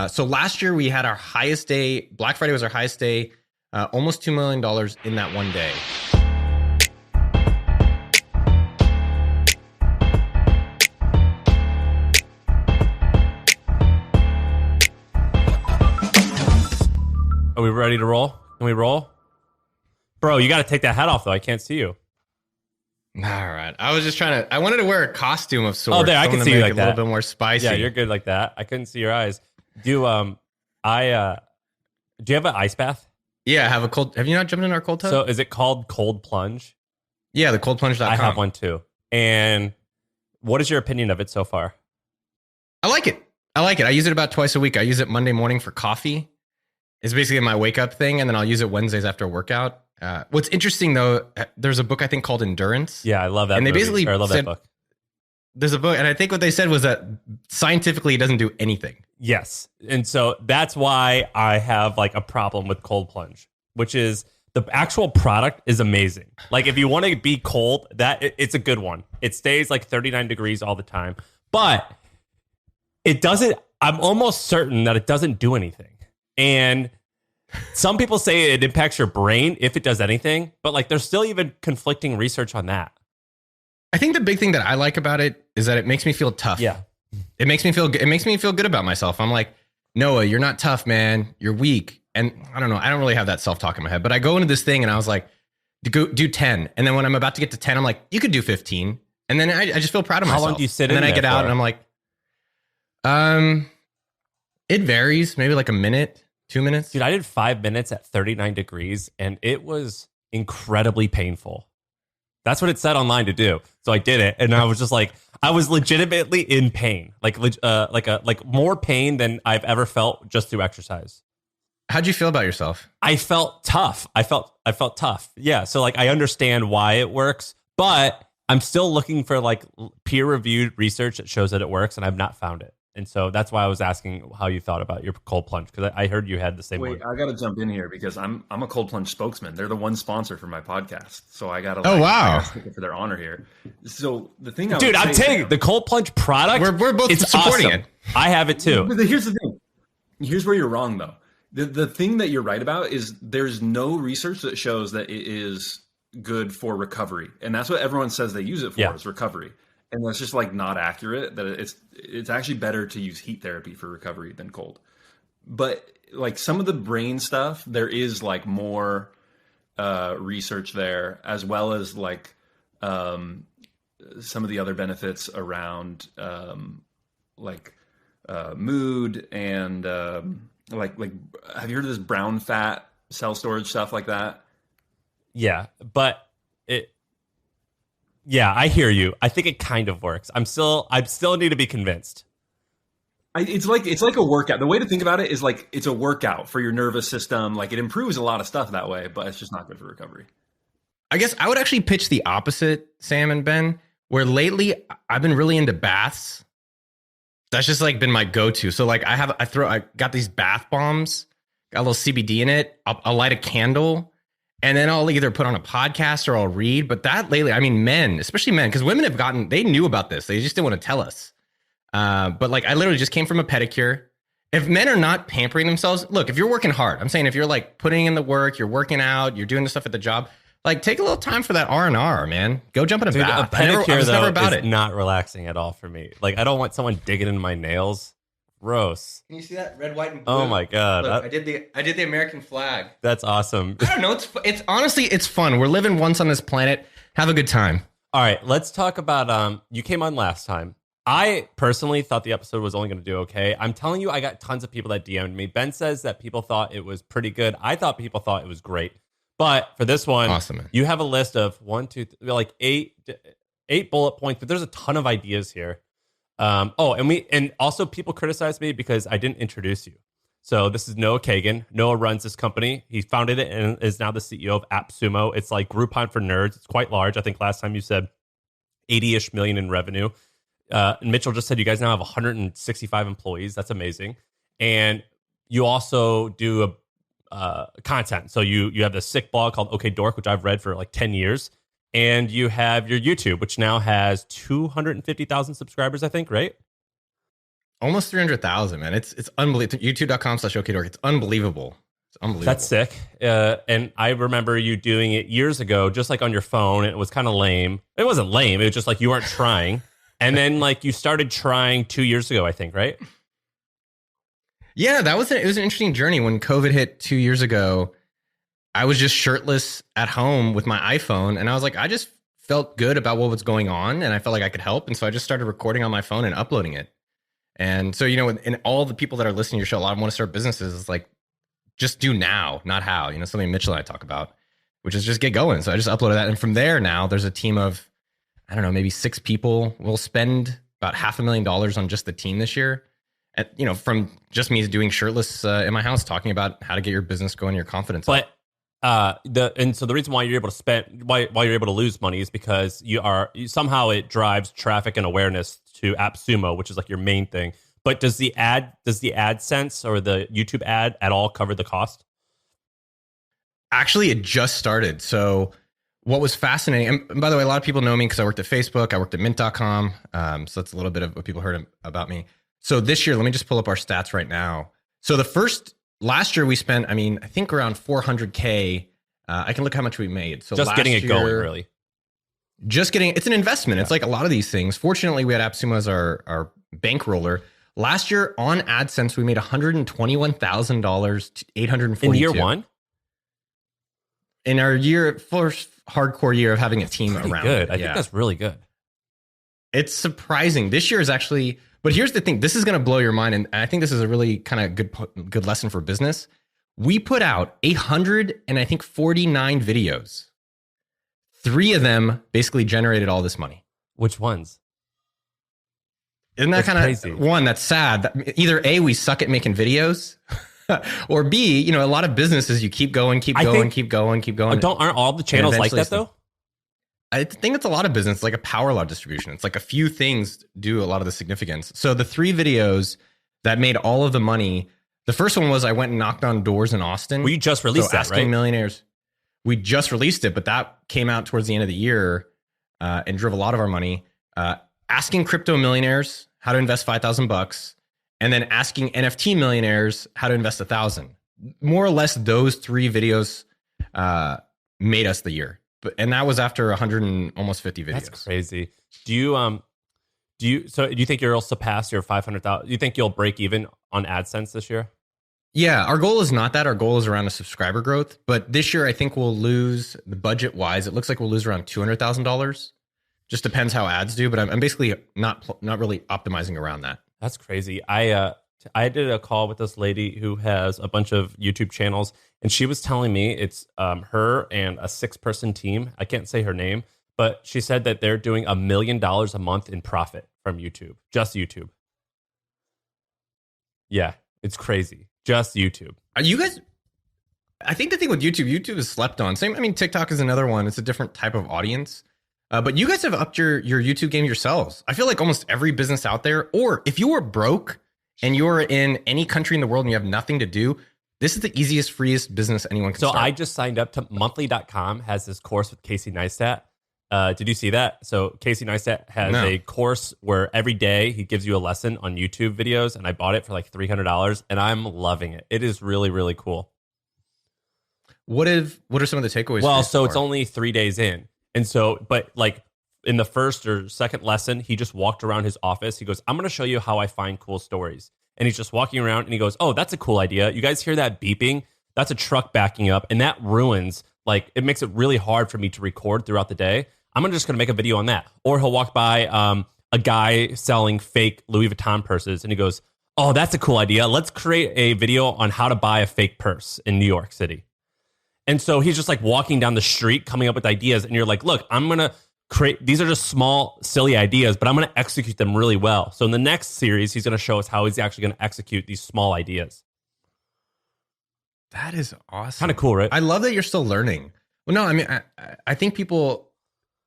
So last year we had our highest day. Black Friday was our highest day. Almost $2 million in that one day. Are we ready to roll? Can we roll? Bro, you got to take that hat off, though. I can't see you. All right. I was just I wanted to wear a costume of sorts. Oh, there, I can see you like that. A little bit more spicy. Yeah, you're good like that. I couldn't see your eyes. Do you have an ice bath? Yeah, I have a cold. Have you not jumped in our cold tub? So is it called Cold Plunge? Yeah, the coldplunge.com. I have one too. And what is your opinion of it so far? I like it. I use it about twice a week. I use it Monday morning for coffee. It's basically my wake up thing, and then I'll use it Wednesdays after a workout. What's interesting though, there's a book I think called Endurance. Yeah, I love that. And they basically I love that book. There's a book, and I think what they said was that scientifically it doesn't do anything. Yes, and so that's why I have like a problem with Cold Plunge, which is the actual product is amazing. Like if you want to be cold, it's a good one. It stays like 39 degrees all the time, but it doesn't. I'm almost certain that it doesn't do anything. And some people say it impacts your brain if it does anything, but like there's still even conflicting research on that. I think the big thing that I like about it is that it makes me feel tough. Yeah. It makes me feel good about myself. I'm like, Noah, you're not tough, man. You're weak. And I don't know. I don't really have that self-talk in my head, but I go into this thing and I was like, do 10. And then when I'm about to get to 10, I'm like, you could do 15. And then I just feel proud of myself. How long do you sit in there? And then I get out for? And I'm like, it varies. Maybe like a minute. 2 minutes? Dude, I did 5 minutes at 39 degrees and it was incredibly painful. That's what it said online to do. So I did it and I was just like, I was legitimately in pain. Like more pain than I've ever felt just through exercise. How'd you feel about yourself? I felt tough. I felt tough. Yeah. So like I understand why it works, but I'm still looking for like peer-reviewed research that shows that it works and I've not found it. And so that's why I was asking how you thought about your Cold Plunge, because I heard you had the same one. Wait, I got to jump in here because I'm a Cold Plunge spokesman. They're the one sponsor for my podcast, so I got to. Oh wow! Stick it for their honor here. So the thing, I'm telling you, the Cold Plunge product, we're both supporting awesome. it. I have it too. But here's the thing. Here's where you're wrong, though. The thing that you're right about is there's no research that shows that it is good for recovery, and that's what everyone says they use it for is recovery. And that's just like not accurate. That it's actually better to use heat therapy for recovery than cold. But like some of the brain stuff, there is like more research there, as well as like some of the other benefits around mood and like have you heard of this brown fat cell storage stuff like that? Yeah, but yeah, I hear you. I think it kind of works. I still need to be convinced. It's like a workout. The way to think about it is like it's a workout for your nervous system. Like it improves a lot of stuff that way, but it's just not good for recovery. I guess I would actually pitch the opposite, Sam and Ben, where lately I've been really into baths. That's just like been my go-to. So like I got these bath bombs, got a little CBD in it. I'll light a candle. And then I'll either put on a podcast or I'll read. But that lately, I mean, men, especially men, because women they knew about this. They just didn't want to tell us. But like, I literally just came from a pedicure. If men are not pampering themselves, look, if you're working hard, I'm saying if you're like putting in the work, you're working out, you're doing the stuff at the job, like take a little time for that R&R, man. Go jump in a bath. A pedicure, I was never about it. Not relaxing at all for me. Like, I don't want someone digging in my nails. Gross. Can you see that red, white, and blue? Oh my god! Look, I did the American flag. That's awesome. I don't know. It's honestly it's fun. We're living once on this planet. Have a good time. All right, let's talk about. You came on last time. I personally thought the episode was only going to do okay. I'm telling you, I got tons of people that DM'd me. Ben says that people thought it was pretty good. I thought people thought it was great. But for this one, awesome, man. You have a list of 1, 2, 3, like eight bullet points, but there's a ton of ideas here. And also people criticized me because I didn't introduce you. So this is Noah Kagan. Noah runs this company. He founded it and is now the CEO of AppSumo. It's like Groupon for nerds. It's quite large. I think last time you said 80-ish million in revenue. And Mitchell just said you guys now have 165 employees. That's amazing. And you also do content. So you have this sick blog called OK Dork, which I've read for like 10 years. And you have your YouTube, which now has 250,000 subscribers, I think, right? Almost 300,000, man. It's unbelievable. YouTube.com/OKDork. It's unbelievable. It's unbelievable. That's sick. And I remember you doing it years ago, just like on your phone. It was kind of lame. It wasn't lame. It was just like you weren't trying. And then like you started trying 2 years ago, I think, right? Yeah, it was an interesting journey. When COVID hit 2 years ago, I was just shirtless at home with my iPhone, and I was like, I just felt good about what was going on, and I felt like I could help, and so I just started recording on my phone and uploading it. And so, and all the people that are listening to your show, a lot of them want to start businesses. It's like, just do now, not how. Something Mitchell and I talk about, which is just get going. So I just uploaded that, and from there now, there's a team of, I don't know, maybe 6 people. We'll spend about $500,000 on just the team this year. From just me doing shirtless in my house, talking about how to get your business going, your confidence up. So the reason why you're able to why you're able to lose money is because somehow it drives traffic and awareness to AppSumo, which is like your main thing. But does the AdSense or the YouTube ad at all cover the cost? Actually, it just started. So what was fascinating, and by the way, a lot of people know me because I worked at Facebook, I worked at Mint.com. So that's a little bit of what people heard about me. So this year, let me just pull up our stats right now. So last year we spent, I think around 400K. I can look how much we made. So just getting it going, really. It's an investment. Yeah. It's like a lot of these things. Fortunately, we had AppSumo as our bankroller. Last year on AdSense, we made $121,000 to $842. In year one? In our first hardcore year of having a team around. Good. I think that's really good. It's surprising. This year is actually, but here's the thing. This is going to blow your mind. And I think this is a really kind of good lesson for business. We put out 49 videos. 3 of them basically generated all this money. Which ones? Isn't that kind of one that's sad? Either A, we suck at making videos, or B, a lot of businesses, you keep going. Aren't all the channels like that though? I think it's a lot of business, like a power law distribution. It's like a few things do a lot of the significance. So the 3 videos that made all of the money, the first one was I went and knocked on doors in Austin. Well, you just released that, asking right? Millionaires. We just released it, but that came out towards the end of the year and drove a lot of our money. Asking crypto millionaires how to invest $5,000, and then asking NFT millionaires how to invest $1,000. More or less, those 3 videos made us the year. And that was after 150 videos. That's crazy. Do you think you'll surpass your 500,000? Do you think you'll break even on AdSense this year? Yeah, our goal is not that. Our goal is around a subscriber growth. But this year, I think we'll lose, the budget wise, it looks like we'll lose around $200,000. Just depends how ads do. But I'm basically not really optimizing around that. That's crazy. I did a call with this lady who has a bunch of YouTube channels, and she was telling me it's her and a 6-person team. I can't say her name, but she said that they're doing $1 million a month in profit from YouTube, just YouTube. Yeah, it's crazy. Just YouTube. Are you guys? I think the thing with YouTube is slept on. TikTok is another one. It's a different type of audience. But you guys have upped your YouTube game yourselves. I feel like almost every business out there, or if you are broke and you're in any country in the world and you have nothing to do, this is the easiest, freest business anyone can start. So I just signed up to monthly.com has this course with Casey Neistat. Did you see that? So Casey Neistat has a course where every day he gives you a lesson on YouTube videos, and I bought it for like $300, and I'm loving it. It is really, really cool. What are some of the takeaways? Well, so it's only 3 days in. And so, but like in the first or second lesson, he just walked around his office. He goes, I'm going to show you how I find cool stories. And he's just walking around and he goes, oh, that's a cool idea. You guys hear that beeping? That's a truck backing up. And that ruins, like, it makes it really hard for me to record throughout the day. I'm just going to make a video on that. Or he'll walk by a guy selling fake Louis Vuitton purses. And he goes, oh, that's a cool idea. Let's create a video on how to buy a fake purse in New York City. And so he's just like walking down the street, coming up with ideas. And you're like, look, I'm going to create, these are just small, silly ideas, but I'm going to execute them really well. So in the next series, he's going to show us how he's actually going to execute these small ideas. That is awesome. Kind of cool, right? I love that you're still learning. Well, no, I think people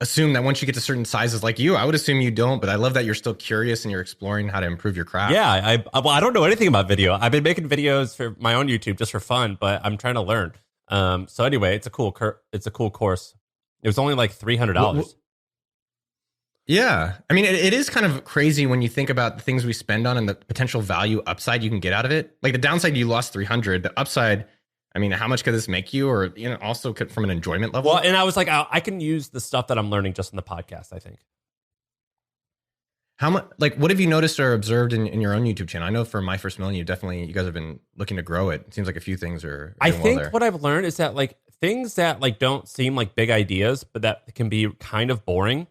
assume that once you get to certain sizes like you, I would assume you don't, but I love that you're still curious and you're exploring how to improve your craft. Yeah. I don't know anything about video. I've been making videos for my own YouTube just for fun, but I'm trying to learn. So anyway, it's a cool course. It was only like $300. Yeah. I mean, it is kind of crazy when you think about the things we spend on and the potential value upside you can get out of it. Like the downside, you lost 300. The upside, I mean, how much could this make you? Or, also from an enjoyment level? Well, and I was like, I can use the stuff that I'm learning just in the podcast, I think. How much, what have you noticed or observed in your own YouTube channel? I know for My First Million, you guys have been looking to grow it. It seems like a few things are I doing think well there. what I've learned is that things that don't seem like big ideas, but that can be kind of boring,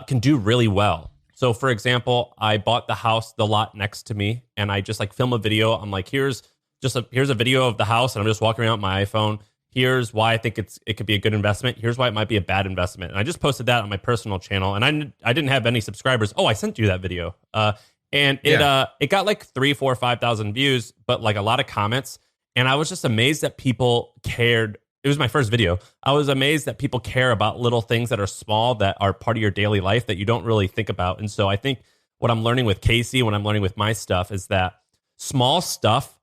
can do really well. So for example, I bought the lot next to me, and I just film a video. I'm like, here's a video of the house, and I'm just walking around with my iPhone. Here's why I think it could be a good investment. Here's why it might be a bad investment. And I just posted that on my personal channel, and I didn't have any subscribers. Oh, I sent you that video. And it got 3, 4, 5,000 views, but a lot of comments. And I was just amazed that people cared. It was my first video. I was amazed that people care about little things that are small, that are part of your daily life that you don't really think about. And so I think what I'm learning with Casey, what I'm learning with my stuff, is that small stuff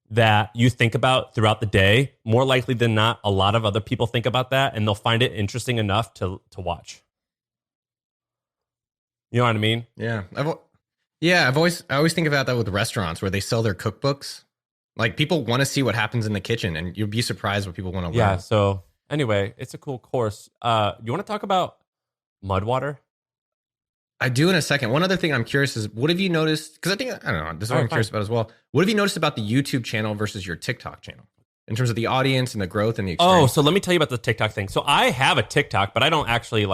that you think about throughout the day, more likely than not, a lot of other people think about that, and they'll find it interesting enough to watch. You know what I mean? Yeah. I always think about that with restaurants where they sell their cookbooks. People want to see what happens in the kitchen, and you'll be surprised what people want to learn. Yeah. So anyway, it's a cool course. You want to talk about Mudwater? I do in a second. One other thing I'm curious is, what have you noticed? Because I don't know, this is what I'm curious about as well. What have you noticed about the YouTube channel versus your TikTok channel in terms of the audience and the growth and the experience? Oh, so let me tell you about the TikTok thing. So I have a TikTok, but I don't actually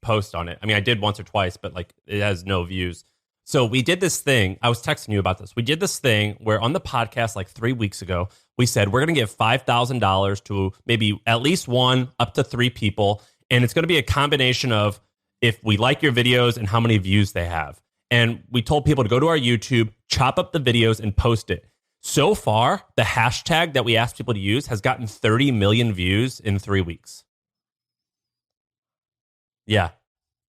post on it. I mean, I did once or twice, but it has no views. So we did this thing. I was texting you about this. We did this thing where on the podcast 3 weeks ago, we said we're going to give $5,000 to maybe at least 1 up to 3 people. And it's going to be a combination of if we like your videos and how many views they have. And we told people to go to our YouTube, chop up the videos, and post it. So far, the hashtag that we asked people to use has gotten 30 million views in 3 weeks. Yeah,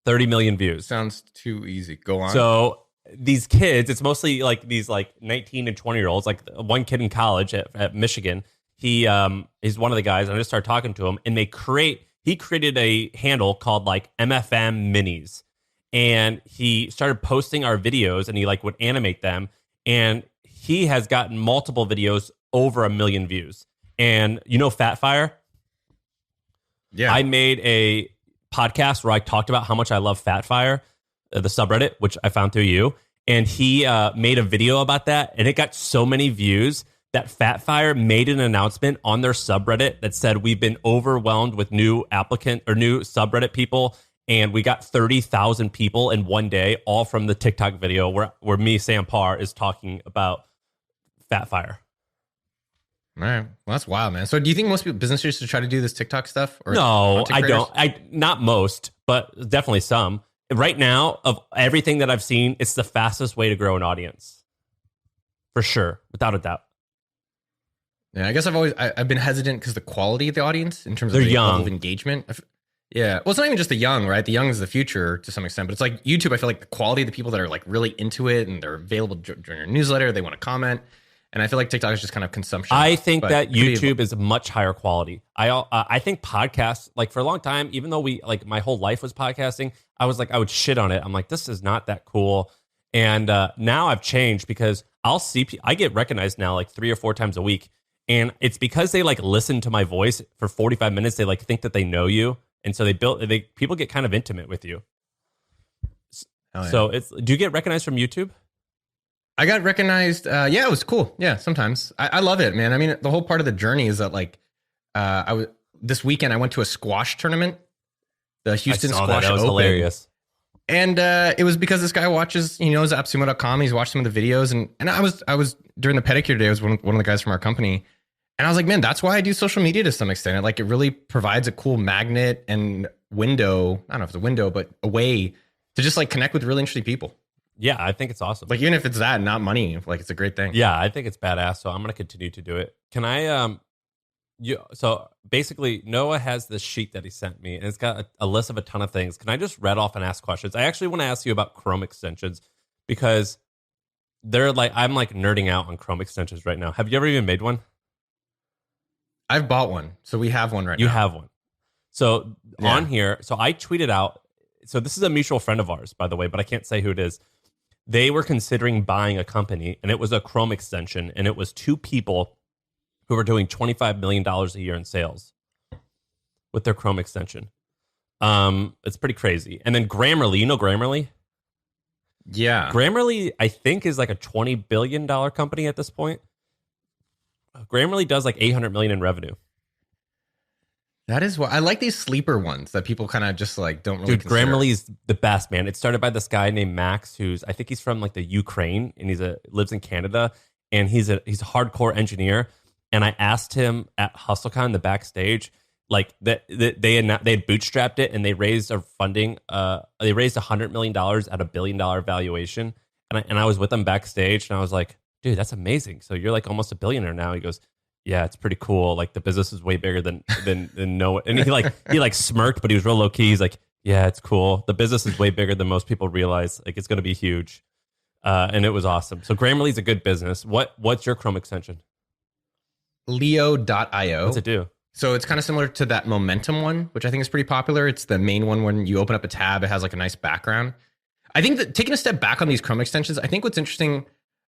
30 million views. Sounds too easy. Go on. So these kids, it's mostly these 19 and 20-year-olds, one kid in college at Michigan. He's one of the guys, and I just started talking to him, and he created a handle called MFM Minis, and he started posting our videos, and he would animate them, and he has gotten multiple videos over 1 million views. And Fat Fire? Yeah. I made a podcast where I talked about how much I love Fat Fire, the subreddit, which I found through you, and he made a video about that, and it got so many views that Fat Fire made an announcement on their subreddit that said, we've been overwhelmed with new subreddit people, and we got 30,000 people in one day, all from the TikTok video where me, Sam Parr, is talking about Fat Fire. All right. Well, that's wild, man. So do you think most businesses should try to do this TikTok stuff? Or no, I don't. Not most, but definitely some. Right now, of everything that I've seen, it's the fastest way to grow an audience. For sure, without a doubt. Yeah, I guess I've been hesitant because the quality of the audience in terms of They're the young. level of engagement. Yeah. Well, it's not even just the young, right? The young is the future to some extent, but it's YouTube. I feel like the quality of the people that are really into it and they're available during your newsletter, they want to comment. And I feel like TikTok is just kind of consumption. I think that YouTube is much higher quality. I think podcasts, for a long time, even though my whole life was podcasting, I would shit on it. I'm like, this is not that cool. And now I've changed because I get recognized now 3 or 4 times a week. And it's because they listen to my voice for 45 minutes. They think that they know you. And so people get kind of intimate with you. Oh, yeah. So do you get recognized from YouTube? I got recognized. Yeah, it was cool. Yeah, sometimes I love it, man. I mean, the whole part of the journey is that this weekend I went to a squash tournament, the Houston Squash that was Open. Hilarious. And it was because this guy watches, he knows AppSumo.com. He's watched some of the videos, and I was during the pedicure day. I was one of the guys from our company, and I was like, man, that's why I do social media to some extent. It really provides a cool magnet and window. I don't know if it's a window, but a way to just connect with really interesting people. Yeah, I think it's awesome. Even if it's that, not money, it's a great thing. Yeah, I think it's badass. So I'm going to continue to do it. Can I, so basically Noah has this sheet that he sent me and it's got a list of a ton of things. Can I just read off and ask questions? I actually want to ask you about Chrome extensions because I'm nerding out on Chrome extensions right now. Have you ever even made one? I've bought one. So we have one right now. You have one. So on here, so I tweeted out, So this is a mutual friend of ours, by the way, but I can't say who it is. They were considering buying a company, and it was a Chrome extension, and it was two people who were doing $25 million a year in sales with their Chrome extension. It's pretty crazy. And then Grammarly, you know Grammarly? Yeah. Grammarly, I think, is like a $20 billion company at this point. Grammarly does like $800 million in revenue. That is what I like, these sleeper ones that people kind of just like don't really consider. Grammarly is the best, man. It started by this guy named Max, who's, I think he's from like the Ukraine, and lives in Canada, and he's a hardcore engineer. And I asked him at HustleCon, the backstage, like that they had bootstrapped it, and they raised a funding. They raised $100 million at $1 billion valuation. And I was with them backstage, and I was like, dude, that's amazing. So you're like almost a billionaire now. He goes, yeah, it's pretty cool. Like the business is way bigger than Noah. And he smirked, but he was real low key. He's like, yeah, it's cool. The business is way bigger than most people realize. Like it's going to be huge. And it was awesome. So Grammarly's a good business. What's your Chrome extension? Leo.io. What's it do? So it's kind of similar to that Momentum one, which I think is pretty popular. It's the main one when you open up a tab, it has like a nice background. I think that taking a step back on these Chrome extensions, I think what's interesting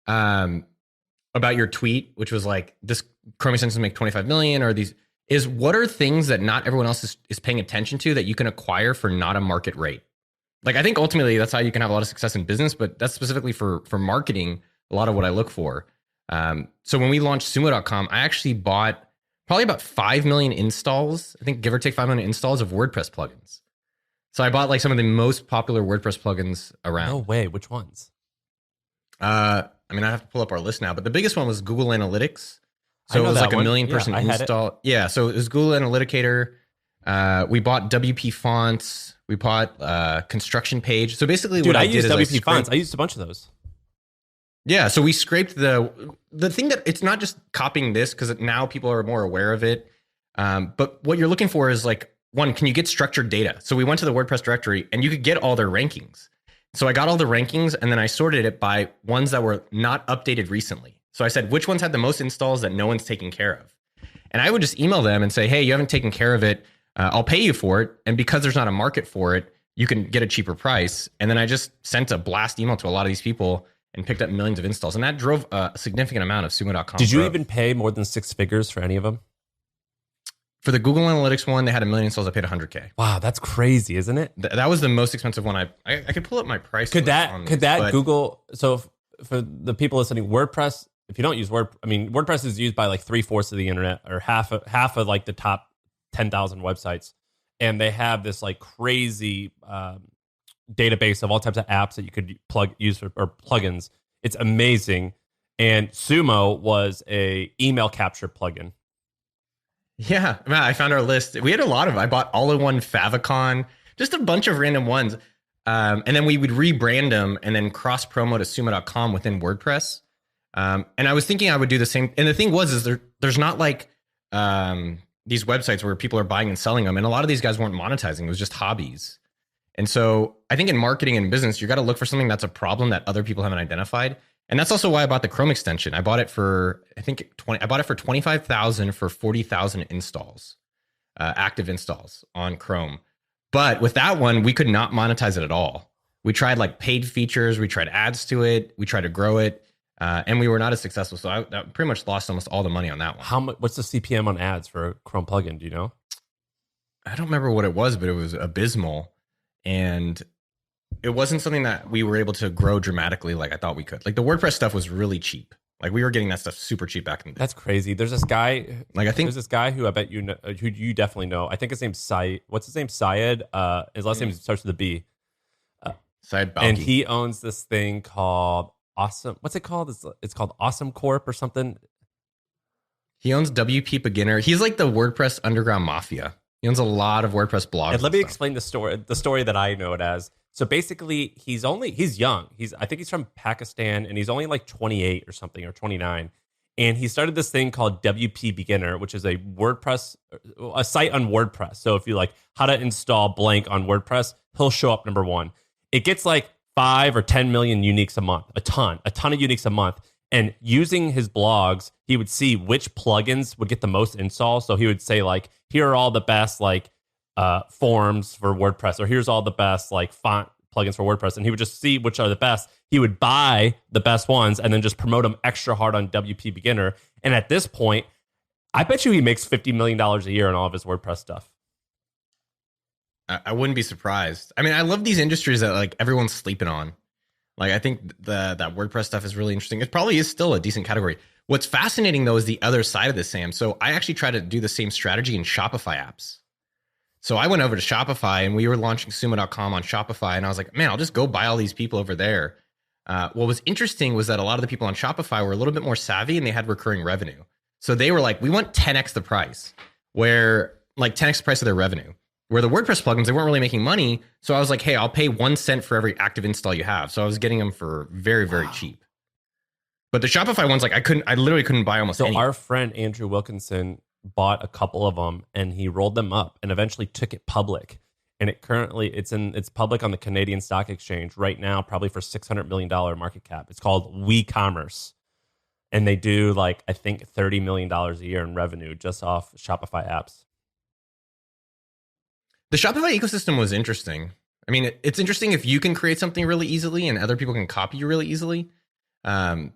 about your tweet, which was like, this Chrome extensions make 25 million, or these, is what are things that not everyone else is paying attention to that you can acquire for not a market rate? Like, I think ultimately that's how you can have a lot of success in business, but that's specifically for marketing, a lot of what I look for. So when we launched sumo.com, I actually bought probably about 5 million installs, I think give or take 5 million installs of WordPress plugins. So I bought like some of the most popular WordPress plugins around. No way. Which ones? I mean, I have to pull up our list now, but the biggest one was Google Analytics. So it was like a 1 million person install. Yeah. So it was Google Analyticator. We bought WP fonts. We bought Construction Page. So basically Dude, what I used did is WP fonts. I used a bunch of those. Yeah. So we scraped the thing that it's not just copying this because now people are more aware of it. But what you're looking for is like, one, can you get structured data? So we went to the WordPress directory and you could get all their rankings. So I got all the rankings and then I sorted it by ones that were not updated recently. So I said, which ones had the most installs that no one's taking care of? And I would just email them and say, hey, you haven't taken care of it. I'll pay you for it. And because there's not a market for it, you can get a cheaper price. And then I just sent a blast email to a lot of these people and picked up millions of installs. And that drove a significant amount of sumo.com. Did you even pay more than 6 figures for any of them? For the Google Analytics one, they had 1 million installs. I paid $100K. Wow, that's crazy, isn't it? That was the most expensive one. I could pull up my price. Could that Google? So for the people listening, WordPress. If you don't use WordPress is used by like 3/4 of the internet, or half of like the top 10,000 websites, and they have this like crazy database of all types of apps that you could use or plugins. It's amazing. And Sumo was a email capture plugin. Yeah, man, I found our list. We had a lot of them. I bought all-in-one favicon, just a bunch of random ones. And then we would rebrand them and then cross-promo to sumo.com within WordPress. And I was thinking I would do the same. And the thing is there's not like these websites where people are buying and selling them. And a lot of these guys weren't monetizing. It was just hobbies. And so I think in marketing and business, you got to look for something that's a problem that other people haven't identified. And that's also why I bought the Chrome extension. I bought it for, I bought it for 25,000 for 40,000 installs, active installs on Chrome. But with that one, we could not monetize it at all. We tried like paid features. We tried ads to it. We tried to grow it. And we were not as successful. So I pretty much lost almost all the money on that one. How much? What's the CPM on ads for a Chrome plugin? Do you know? I don't remember what it was, but it was abysmal. And it wasn't something that we were able to grow dramatically like I thought we could. Like the WordPress stuff was really cheap. Like we were getting that stuff super cheap back in the day. That's crazy. There's this guy. Like there's this guy who I bet you know, who you definitely know. I think his name's Syed. What's his name? Syed. His last name starts with a B. Syed Balgi. And he owns this thing called Awesome. What's it called? It's called Awesome Corp or something. He owns WP Beginner. He's like the WordPress underground mafia. He owns a lot of WordPress blogs. And let me explain the story that I know it as. So basically, he's young. I think he's from Pakistan, and he's only like 28 or something, or 29. And he started this thing called WP Beginner, which is a site on WordPress. So if you like how to install blank on WordPress, he'll show up number one. It gets like 5 or 10 million uniques a month, a ton of uniques a month. And using his blogs, he would see which plugins would get the most installs. So he would say like, here are all the best like forms for WordPress, or here's all the best like font plugins for WordPress, and he would just see which are the best. He would buy the best ones and then just promote them extra hard on WP Beginner. And at this point, I bet you he makes $50 million a year on all of his WordPress stuff. I wouldn't be surprised. I mean, I love these industries that like everyone's sleeping on. Like, I think that WordPress stuff is really interesting. It probably is still a decent category. What's fascinating though is the other side of this, Sam. So I actually try to do the same strategy in Shopify apps. So I went over to Shopify and we were launching sumo.com on Shopify. And I was like, man, I'll just go buy all these people over there. What was interesting was that a lot of the people on Shopify were a little bit more savvy and they had recurring revenue. So they were like, we want 10x the price, where like 10x the price of their revenue. Where the WordPress plugins, they weren't really making money. So I was like, hey, I'll pay 1 cent for every active install you have. So I was getting them for very, very cheap. But the Shopify ones, like I literally couldn't buy almost any. So our friend Andrew Wilkinson bought a couple of them and he rolled them up and eventually took it public. And it's public on the Canadian Stock Exchange right now, probably for $600 million market cap. It's called WeCommerce. And they do like, I think $30 million a year in revenue just off Shopify apps. The Shopify ecosystem was interesting. I mean, it's interesting if you can create something really easily and other people can copy you really easily. And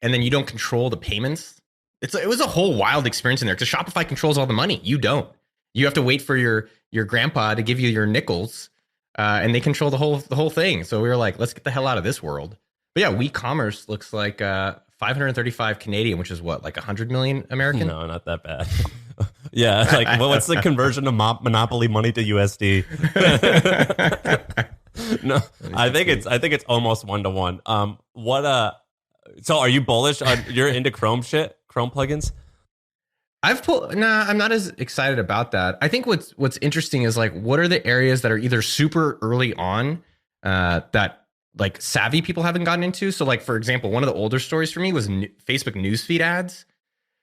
then you don't control the payments. It was a whole wild experience in there because Shopify controls all the money. You don't. You have to wait for your grandpa to give you your nickels, and they control the whole thing. So we were like, let's get the hell out of this world. But yeah, WeCommerce looks like 535 Canadian, which is what, like 100 million American? No, not that bad. Yeah, like what's the conversion of Monopoly money to USD? No, I think it's almost 1-to-1. So are you bullish on you're into Chrome plugins? I'm not as excited about that. I think what's interesting is like, what are the areas that are either super early on that like savvy people haven't gotten into? So like, for example, one of the older stories for me was Facebook newsfeed ads.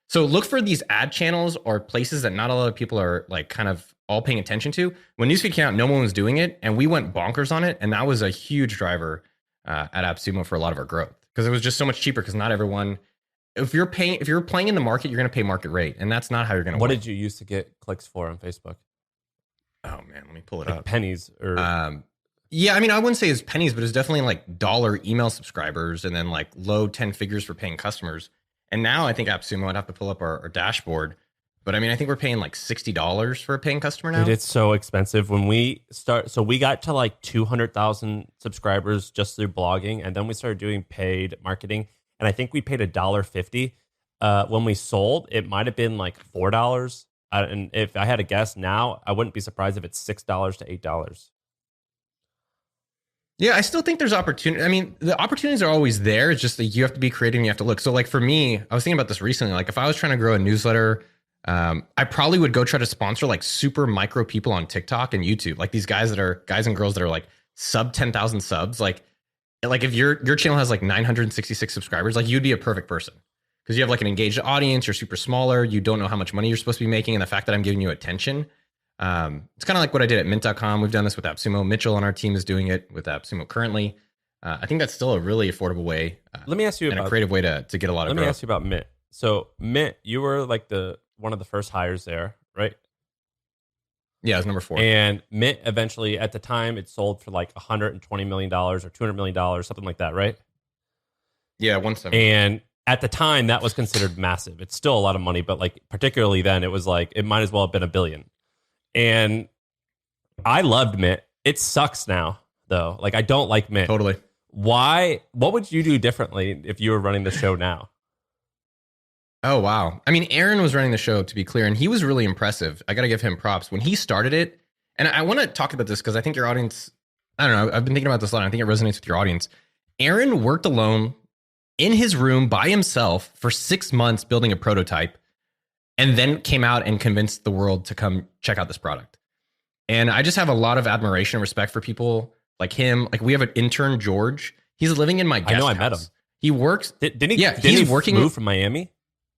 So look for these ad channels or places that not a lot of people are like kind of all paying attention to. When newsfeed came out, no one was doing it, and we went bonkers on it, and that was a huge driver at AppSumo for a lot of our growth because it was just so much cheaper. Because not everyone, if you're playing in the market, you're going to pay market rate, and that's not how you're going to. What did you use to get clicks for on Facebook? Oh man, let me pull it like up. Pennies or yeah, I mean, I wouldn't say it's pennies, but it's definitely like dollar email subscribers, and then like low 10 figures for paying customers. And now I think AppSumo, I'd have to pull up our dashboard, but I mean, I think we're paying like $60 for a paying customer now. Dude, it's so expensive. When we we got to like 200,000 subscribers just through blogging, and then we started doing paid marketing, and I think we paid $1.50. When we sold, it might have been like $4. And if I had to guess now, I wouldn't be surprised if it's $6 to $8. Yeah, I still think there's opportunity. I mean, the opportunities are always there. It's just that you have to be creative and you have to look. So like for me, I was thinking about this recently. Like if I was trying to grow a newsletter, I probably would go try to sponsor like super micro people on TikTok and YouTube. Like these guys and girls that are like sub 10,000 subs. Like if your channel has like 966 subscribers, like you'd be a perfect person because you have like an engaged audience. You're super smaller. You don't know how much money you're supposed to be making. And the fact that I'm giving you attention, it's kind of like what I did at mint.com. We've done this with AppSumo. Mitchell on our team is doing it with AppSumo currently. I think that's still a really affordable way. Let me ask you about a creative way to get a lot of growth. Let me ask you about Mint. So Mint, you were like one of the first hires there, right? Yeah, it was number 4. And Mint eventually, at the time, it sold for like $120 million or $200 million, something like that, right? Yeah, 170. And at the time, that was considered massive. It's still a lot of money, but like particularly then, it was like it might as well have been $1 billion. And I loved Mint. It sucks now, though. Like, I don't like Mint. Totally. Why? What would you do differently if you were running the show now? Oh, wow. I mean, Aaron was running the show, to be clear, and he was really impressive. I got to give him props. When he started it, and I want to talk about this because I think your audience, I don't know, I've been thinking about this a lot. I think it resonates with your audience. Aaron worked alone in his room by himself for 6 months building a prototype, and then came out and convinced the world to come check out this product. And I just have a lot of admiration and respect for people like him. Like we have an intern, George. He's living in my guest house. I met him. He works. Didn't he move from Miami?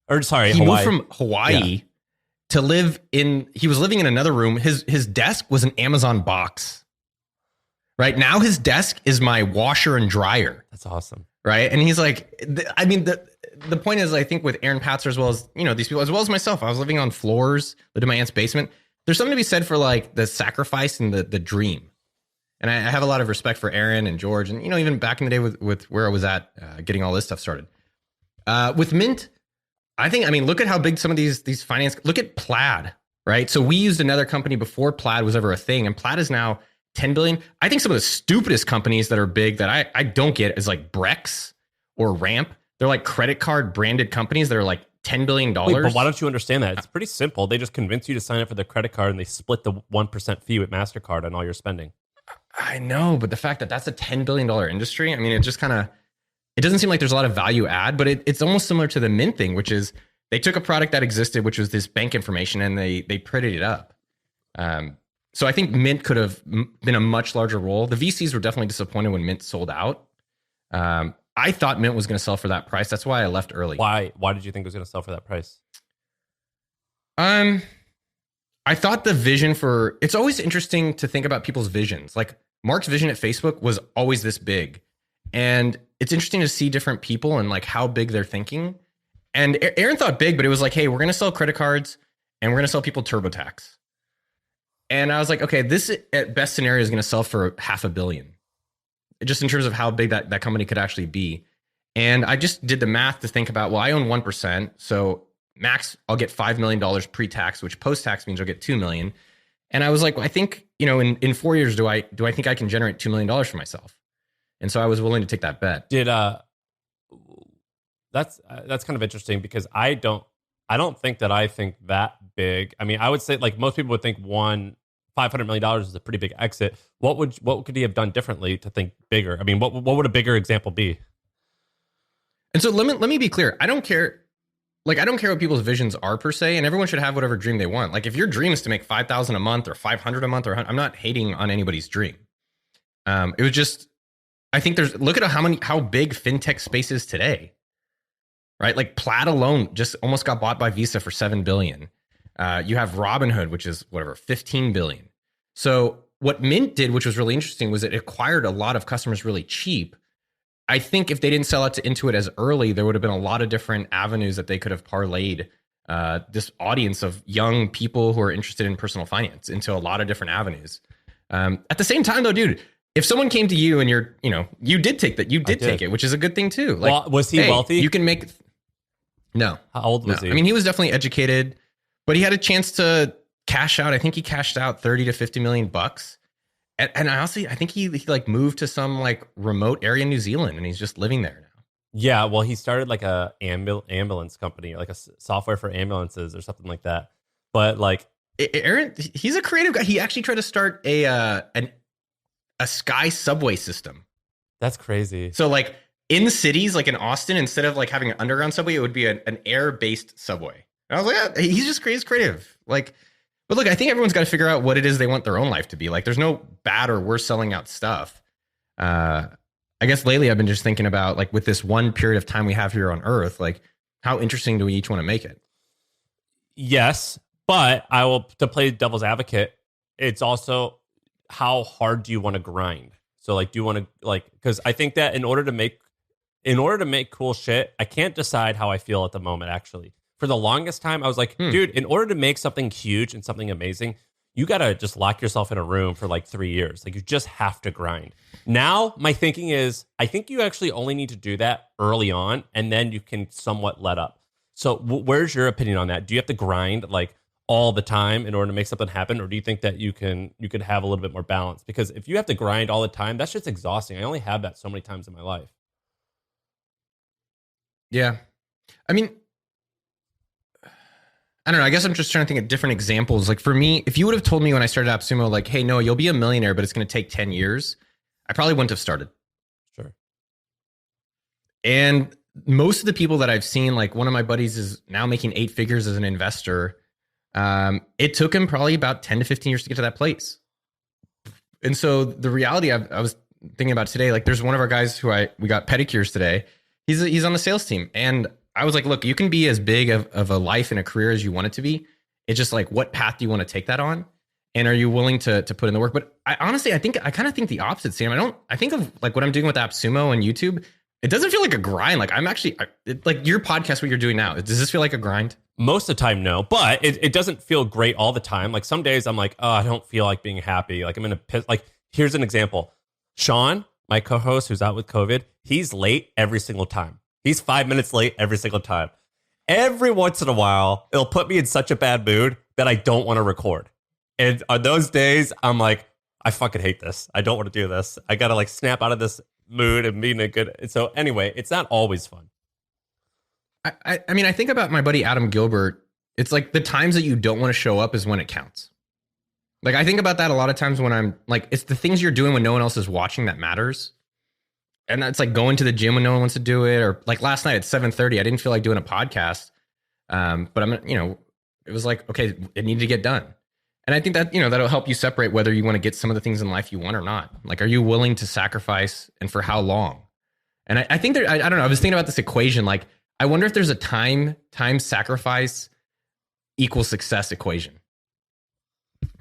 Or sorry, he Hawaii. moved from Hawaii to live in. He was living in another room. His desk was an Amazon box. Right now, his desk is my washer and dryer. That's awesome. Right, and he's like, I mean, the point is, I think with Aaron Patzer as well as these people as well as myself, I was living on floors, lived in my aunt's basement. there's something to be said for like the sacrifice and the dream. And I have a lot of respect for Aaron and George, and even back in the day with where I was at, getting all this stuff started. With Mint, I mean, look at how big some of these finance. Look at Plaid, right? So we used another company before Plaid was ever a thing, and Plaid is now 10 billion. I think some of the stupidest companies that are big that I don't get is like Brex or Ramp. They're like credit card branded companies that are like $10 billion. Wait, but why don't you understand that? It's pretty simple. They just convince you to sign up for their credit card, and they split the 1% fee with MasterCard on all your spending. I know, but the fact that that's a $10 billion industry, I mean, it just it doesn't seem like there's a lot of value add, but it's almost similar to the Mint thing, which is they took a product that existed, which was this bank information, and they prettied it up. So I think Mint could have been a much larger role. The VCs were definitely disappointed when Mint sold out. I thought Mint was going to sell for that price. That's why I left early. Why did you think it was going to sell for that price? I thought the vision it's always interesting to think about people's visions. Like Marc's vision at Facebook was always this big. And it's interesting to see different people and like how big they're thinking. And Aaron thought big, but it was like, hey, we're going to sell credit cards and we're going to sell people TurboTax. And I was like, okay, this at best scenario is going to sell for $500 million, just in terms of how big that company could actually be. And I just did the math to think about, well, I own 1%. So max, I'll get $5 million pre-tax, which post-tax means I'll get $2 million. And I was like, well, I think, in 4 years, do I think I can generate $2 million for myself? And so I was willing to take that bet. That's kind of interesting because I don't think that I think that big. I mean, I would say like most people would think $500 million is a pretty big exit. What could he have done differently to think bigger? I mean, what would a bigger example be? And so let me be clear. I don't care. Like, I don't care what people's visions are per se, and everyone should have whatever dream they want. Like, if your dream is to make $5,000 a month or $500 a month, I'm not hating on anybody's dream. It was just, I think look at how big fintech space is today, right? Like Plaid alone just almost got bought by Visa for $7 billion. You have Robinhood, which is whatever, $15 billion. So what Mint did, which was really interesting, was it acquired a lot of customers really cheap. I think if they didn't sell out to Intuit as early, there would have been a lot of different avenues that they could have parlayed this audience of young people who are interested in personal finance into a lot of different avenues. At the same time, though, dude, if someone came to you and you did take that, take it, which is a good thing too. Like, well, was he wealthy? You can make. No. How old was he? I mean, he was definitely educated, but he had a chance to cash out. I think he cashed out 30 to 50 million bucks. And I think he like moved to some like remote area in New Zealand, and he's just living there now. Yeah, well, he started like a ambulance company, like a software for ambulances or something like that. But like Aaron, he's a creative guy. He actually tried to start a sky subway system. That's crazy. So like in the cities, like in Austin, instead of like having an underground subway, it would be an air-based subway. And I was like, yeah, he's just creative. Like. But look, I think everyone's got to figure out what it is they want their own life to be. Like, there's no bad or worse selling out stuff. I guess lately I've been just thinking about, like, with this one period of time we have here on Earth, like, how interesting do we each want to make it? Yes, but to play devil's advocate, it's also how hard do you want to grind? So, like, do you want to, because I think that in order to make cool shit, I can't decide how I feel at the moment, actually. For the longest time, I was like, dude, in order to make something huge and something amazing, you got to just lock yourself in a room for like 3 years. Like, you just have to grind. Now, my thinking is, I think you actually only need to do that early on, and then you can somewhat let up. So where's your opinion on that? Do you have to grind like all the time in order to make something happen? Or do you think that you could have a little bit more balance? Because if you have to grind all the time, that's just exhausting. I only have that so many times in my life. Yeah. I mean, I don't know. I guess I'm just trying to think of different examples. Like for me, if you would have told me when I started AppSumo, like, hey, Noah, you'll be a millionaire, but it's going to take 10 years, I probably wouldn't have started. Sure. And most of the people that I've seen, like one of my buddies is now making 8 figures as an investor. It took him probably about 10 to 15 years to get to that place. And so the reality I was thinking about today, like there's one of our guys who we got pedicures today. He's on the sales team. And I was like, look, you can be as big of a life and a career as you want it to be. It's just like, what path do you want to take that on? And are you willing to put in the work? But I kind of think the opposite, Sam. I think of like what I'm doing with AppSumo and YouTube. It doesn't feel like a grind. Like I'm actually like your podcast, what you're doing now. Does this feel like a grind? Most of the time, no, but it doesn't feel great all the time. Like some days I'm like, oh, I don't feel like being happy. Like I'm in a piss. Like here's an example. Shaan, my co-host who's out with COVID, he's late every single time. He's 5 minutes late every single time. Every once in a while, it'll put me in such a bad mood that I don't want to record. And on those days, I'm like, I fucking hate this. I don't want to do this. I got to like snap out of this mood and be in a good. So anyway, it's not always fun. I mean, I think about my buddy Adam Gilbert. It's like the times that you don't want to show up is when it counts. Like I think about that a lot of times when I'm like, it's the things you're doing when no one else is watching that matters. And that's like going to the gym when no one wants to do it. Or like last night at 7:30, I didn't feel like doing a podcast. But it was like, okay, it needed to get done. And I think that, that'll help you separate whether you want to get some of the things in life you want or not. Like, are you willing to sacrifice and for how long? And I think I don't know. I was thinking about this equation. Like, I wonder if there's a time sacrifice equals success equation.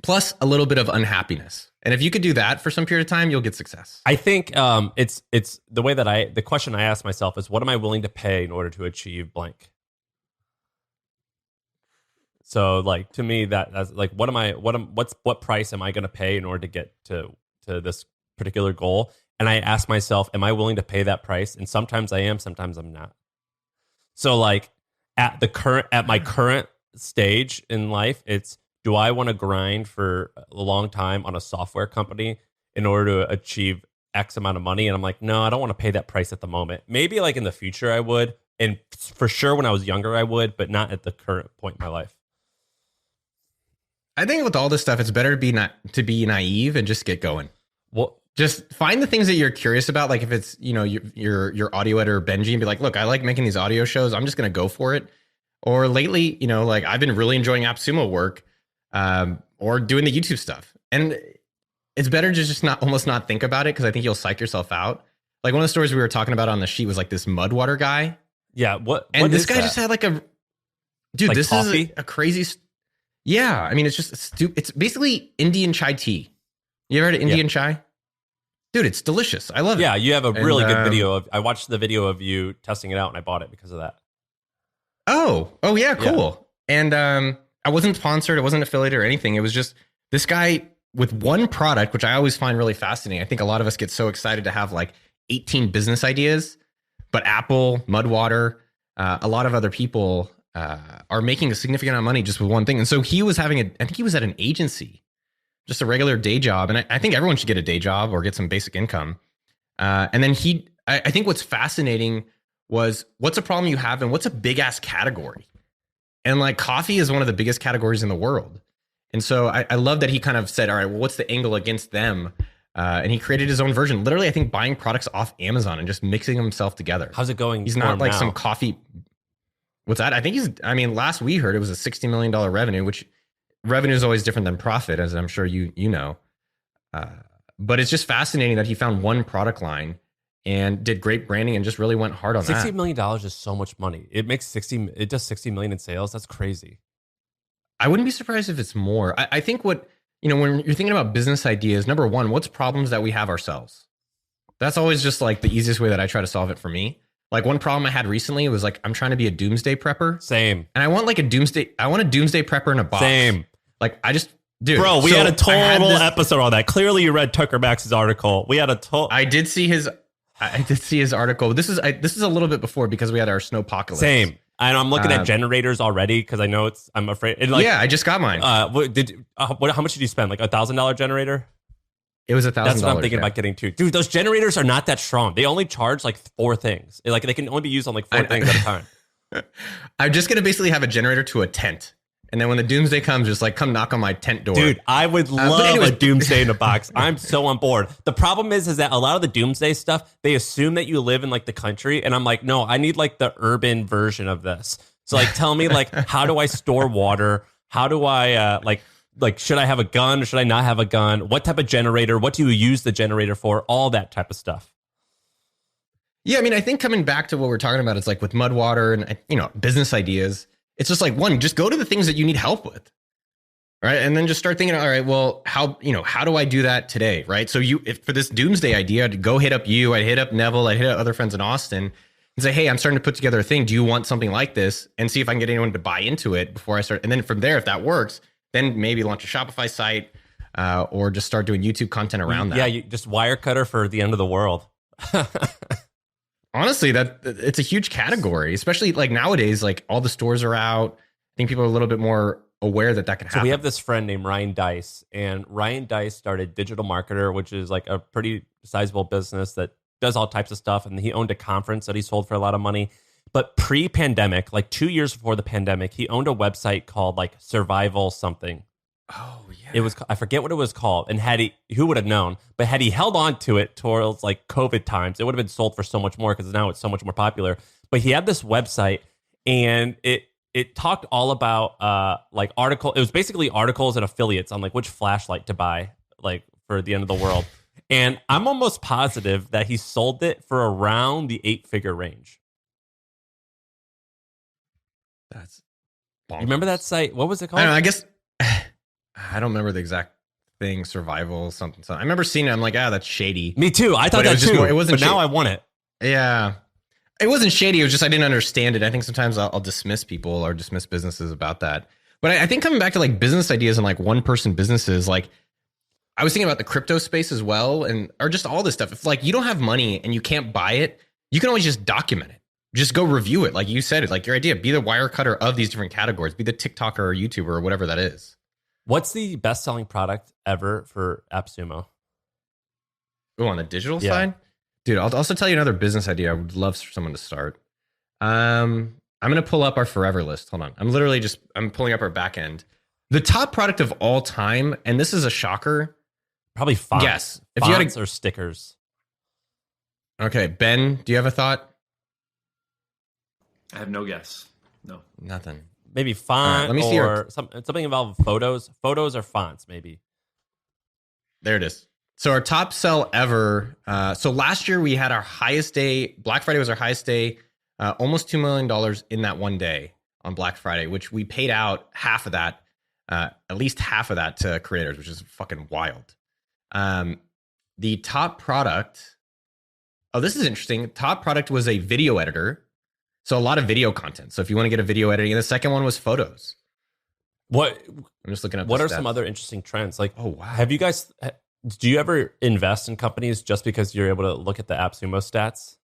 Plus a little bit of unhappiness. And if you could do that for some period of time, you'll get success. I think it's the way that the question I ask myself is, what am I willing to pay in order to achieve blank? So like to me, that's like, what price am I going to pay in order to get to this particular goal? And I ask myself, am I willing to pay that price? And sometimes I am, sometimes I'm not. So like at my current stage in life, it's, do I want to grind for a long time on a software company in order to achieve X amount of money? And I'm like, no, I don't want to pay that price at the moment. Maybe like in the future I would. And for sure when I was younger I would, but not at the current point in my life. I think with all this stuff, it's better to be naive and just get going. Well, just find the things that you're curious about. Like if it's, your audio editor, Benji, and be like, look, I like making these audio shows. I'm just going to go for it. Or lately, like I've been really enjoying AppSumo work, or doing the YouTube stuff. And it's better to just almost not think about it, because I think you'll psych yourself out. Like one of the stories we were talking about on the sheet was like this mud water guy. Yeah. And this guy just had like dude, like this coffee? is a crazy. Yeah. I mean, it's just it's basically Indian chai tea. You ever heard of Indian chai? Dude, it's delicious. I love it. Yeah. You have a really good video I watched the video of you testing it out and I bought it because of that. Oh yeah. Cool. Yeah. And, I wasn't sponsored. I wasn't affiliated or anything. It was just this guy with one product, which I always find really fascinating. I think a lot of us get so excited to have like 18 business ideas, but Apple, Mudwater, a lot of other people are making a significant amount of money just with one thing. And so he was I think he was at an agency, just a regular day job. And I think everyone should get a day job or get some basic income. And then I think what's fascinating was, what's a problem you have and what's a big ass category? And like coffee is one of the biggest categories in the world. And so I love that he kind of said, all right, well, what's the angle against them? And he created his own version, literally, I think buying products off Amazon and just mixing himself together. How's it going? He's not like some coffee. What's that? I think last we heard it was a $60 million revenue, which revenue is always different than profit, as I'm sure you know. But it's just fascinating that he found one product line and did great branding and just really went hard on that. $60 million is so much money. It does $60 million in sales. That's crazy. I wouldn't be surprised if it's more. I think when you're thinking about business ideas, number one, what's problems that we have ourselves? That's always just like the easiest way that I try to solve it for me. Like one problem I had recently was like, I'm trying to be a doomsday prepper. Same. And I want a doomsday prepper in a box. Same. Like dude. Bro, we had a total episode on that. Clearly you read Tucker Max's article. We had a total. I did see his article. This is a little bit before because we had our snowpocalypse. Same. And I'm looking at generators already because I know I'm afraid. Yeah, I just got mine. How much did you spend? Like $1,000 generator? It was $1,000. That's what I'm thinking about getting too. Dude, those generators are not that strong. They only charge like 4 things. Like they can only be used on like 4 things at a time. I'm just going to basically have a generator to a tent. And then when the doomsday comes, just like come knock on my tent door. Dude, I would love a doomsday in a box. I'm so on board. The problem is that a lot of the doomsday stuff, they assume that you live in like the country. And I'm like, no, I need like the urban version of this. So like, tell me like, how do I store water? How do I like, should I have a gun or should I not have a gun? What type of generator? What do you use the generator for? All that type of stuff. Yeah, I mean, I think coming back to what we're talking about, it's like with Mudwater and, business ideas. It's just like, one, just go to the things that you need help with, right? And then just start thinking, all right, well, how do I do that today, right? So if for this doomsday idea, I'd go hit up you, I'd hit up Neville, I'd hit up other friends in Austin, and say, hey, I'm starting to put together a thing. Do you want something like this? And see if I can get anyone to buy into it before I start. And then from there, if that works, then maybe launch a Shopify site or just start doing YouTube content around that. Yeah, you just Wirecutter for the end of the world. Honestly, that it's a huge category, especially like nowadays, like all the stores are out. I think people are a little bit more aware that can happen. So we have this friend named Ryan Dice, and Ryan Dice started Digital Marketer, which is like a pretty sizable business that does all types of stuff. And he owned a conference that he sold for a lot of money. But pre-pandemic, like 2 years before the pandemic, he owned a website called like Survival something. Oh yeah, it was, I forget what it was called, and who would have known? But had he held on to it towards like COVID times, it would have been sold for so much more because now it's so much more popular. But he had this website, and it talked all about like article. It was basically articles and affiliates on like which flashlight to buy, like for the end of the world. And I'm almost positive that he sold it for around the 8-figure range. That's bonkers. You remember that site? What was it called? I don't know, I guess. I don't remember the exact thing. Survival something. I remember seeing it. I'm like, that's shady. Me too. I thought that too. It wasn't. But now I want it. Yeah, it wasn't shady. It was just I didn't understand it. I think sometimes I'll dismiss people or dismiss businesses about that. But I think coming back to like business ideas and like one person businesses, like I was thinking about the crypto space as well, and or just all this stuff. If like you don't have money and you can't buy it, you can always just document it. Just go review it, like you said it. Like your idea, be the Wirecutter of these different categories. Be the TikToker or YouTuber or whatever that is. What's the best-selling product ever for AppSumo? Oh, on the digital side? Dude, I'll also tell you another business idea I would love for someone to start. I'm going to pull up our forever list. Hold on. I'm pulling up our back end. The top product of all time, and this is a shocker. Probably fonts. Yes. If fonts you had or stickers. Okay, Ben, do you have a thought? I have no guess. No. Nothing. Maybe font, let me see or something involving photos. Photos or fonts, maybe. There it is. So our top sell ever. So last year we had our highest day. Black Friday was our highest day. Almost $2 million in that one day on Black Friday, which we paid out half of that, at least half of that to creators, which is fucking wild. The top product. Oh, this is interesting. Top product was a video editor. So a lot of video content. So if you want to get a video editing, and the second one was photos. What I'm just looking at. What are some other interesting trends? Like, oh wow, have you guys? Do you ever invest in companies just because you're able to look at the AppSumo stats?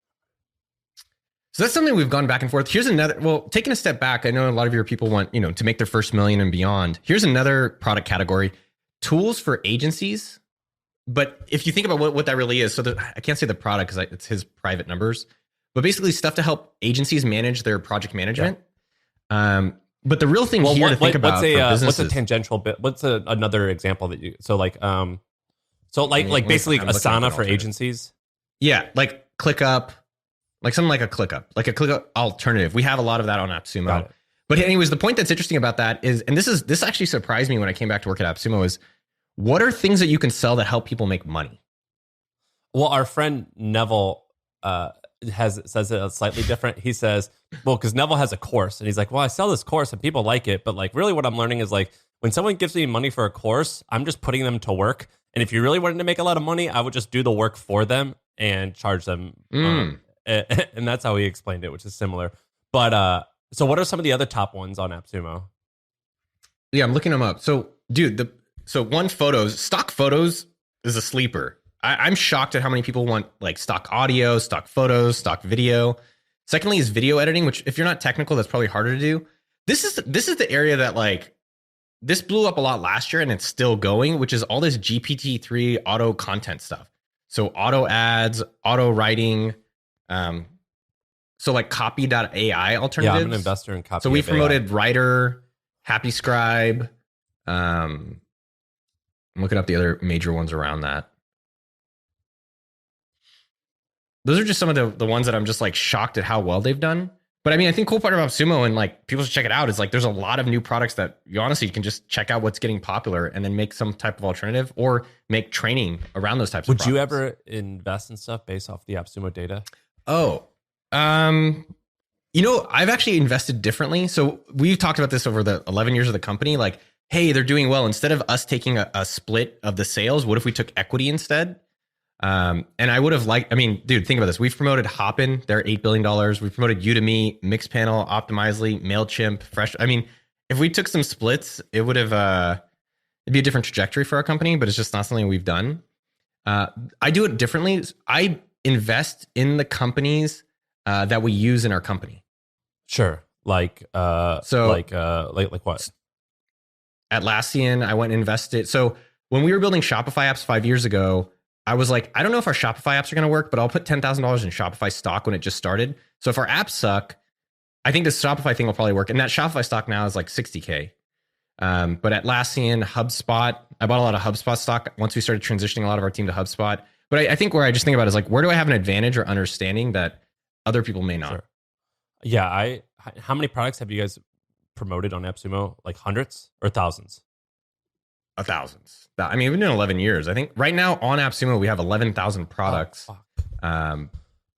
So that's something we've gone back and forth. Here's another. Well, taking a step back, I know a lot of your people want to make their first million and beyond. Here's another product category: tools for agencies. But if you think about what that really is, so I can't say the product because it's his private numbers. But basically stuff to help agencies manage their project management. Yeah. But the real thing here to think about for businesses. What's a tangential bit? What's another example that you, like basically Asana for agencies? Yeah. Like ClickUp, like something like a ClickUp, like a ClickUp alternative. We have a lot of that on AppSumo. But anyways, the point that's interesting about that is, and this actually surprised me when I came back to work at AppSumo, is what are things that you can sell that help people make money? Well, our friend Neville, says it slightly different. He says, well, because Neville has a course and he's like, well, I sell this course and people like it. But like, really what I'm learning is like, when someone gives me money for a course, I'm just putting them to work. And if you really wanted to make a lot of money, I would just do the work for them and charge them. And that's how he explained it, which is similar. But so what are some of the other top ones on AppSumo? Yeah, I'm looking them up. So dude, stock photos is a sleeper. I'm shocked at how many people want like stock audio, stock photos, stock video. Secondly is video editing, which if you're not technical, that's probably harder to do. This is the area that like this blew up a lot last year and it's still going, which is all this GPT-3 auto content stuff. So auto ads, auto writing, so like copy.ai alternatives. Yeah, I'm an investor in copy. So we promoted Writer, Happy Scribe. I'm looking up the other major ones around that. Those are just some of the ones that I'm just like shocked at how well they've done. But I mean, I think cool part about AppSumo and like people should check it out is like there's a lot of new products that you honestly can just check out what's getting popular and then make some type of alternative or make training around those types of products. Would you ever invest in stuff based off the AppSumo data? Oh, I've actually invested differently. So we've talked about this over the 11 years of the company. Like, hey, they're doing well. Instead of us taking a split of the sales, what if we took equity instead? And I would have liked, I mean, dude, think about this. We've promoted Hopin, they're $8 billion. We've promoted Udemy, Mixpanel, Optimizely, MailChimp, Fresh. I mean, if we took some splits, it would have, it'd be a different trajectory for our company, but it's just not something we've done. I do it differently. I invest in the companies that we use in our company. Sure. Like what? Atlassian, I went and invested. So when we were building Shopify apps 5 years ago, I was like, I don't know if our Shopify apps are going to work, but I'll put $10,000 in Shopify stock when it just started. So if our apps suck, I think the Shopify thing will probably work. And that Shopify stock now is like 60K. But Atlassian, HubSpot, I bought a lot of HubSpot stock once we started transitioning a lot of our team to HubSpot. But I think where I just think about it is like, where do I have an advantage or understanding that other people may not? Sure. Yeah. How many products have you guys promoted on AppSumo? Like hundreds or thousands? Thousands. I mean, we've been doing 11 years. I think right now on AppSumo, we have 11,000 products. Oh,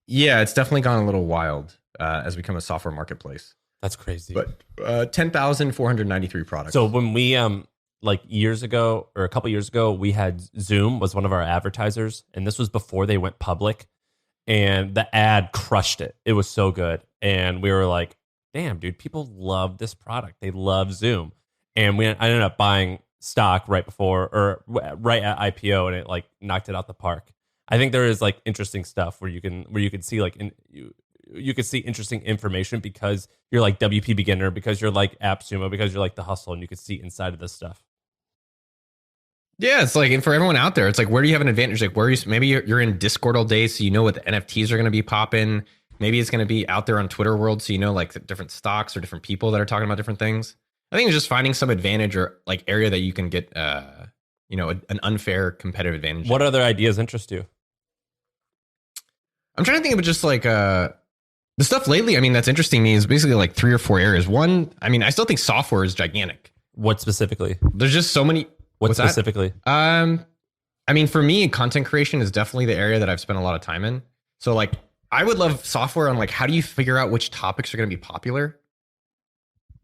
yeah, it's definitely gone a little wild as we become a software marketplace. that's crazy. But 10,493 products. So when we like years ago or a couple years ago, we had Zoom was one of our advertisers, and this was before they went public, and the ad crushed it. It was so good, and we were like, "Damn, dude, people love this product. They love Zoom." And I ended up buying stock right before or right at IPO, and it like knocked it out the park. I think there is like interesting stuff where you can see like you could see interesting information because you're like WP beginner, because you're like AppSumo, because you're like the hustle, and you could see inside of this stuff. Yeah, it's like, and for everyone out there, it's like, where do you have an advantage? Like, maybe you're in Discord all day, so you know what the NFTs are going to be popping. Maybe it's going to be out there on Twitter world, so you know like the different stocks or different people that are talking about different things. I think it's just finding some advantage or like area that you can get, an unfair competitive advantage. What other ideas interest you? I'm trying to think of just like the stuff lately. I mean, that's interesting me is basically like 3 or 4 areas. One, I mean, I still think software is gigantic. What specifically? There's just so many. What specifically? I mean, for me, content creation is definitely the area that I've spent a lot of time in. So like, I would love software on like, how do you figure out which topics are going to be popular?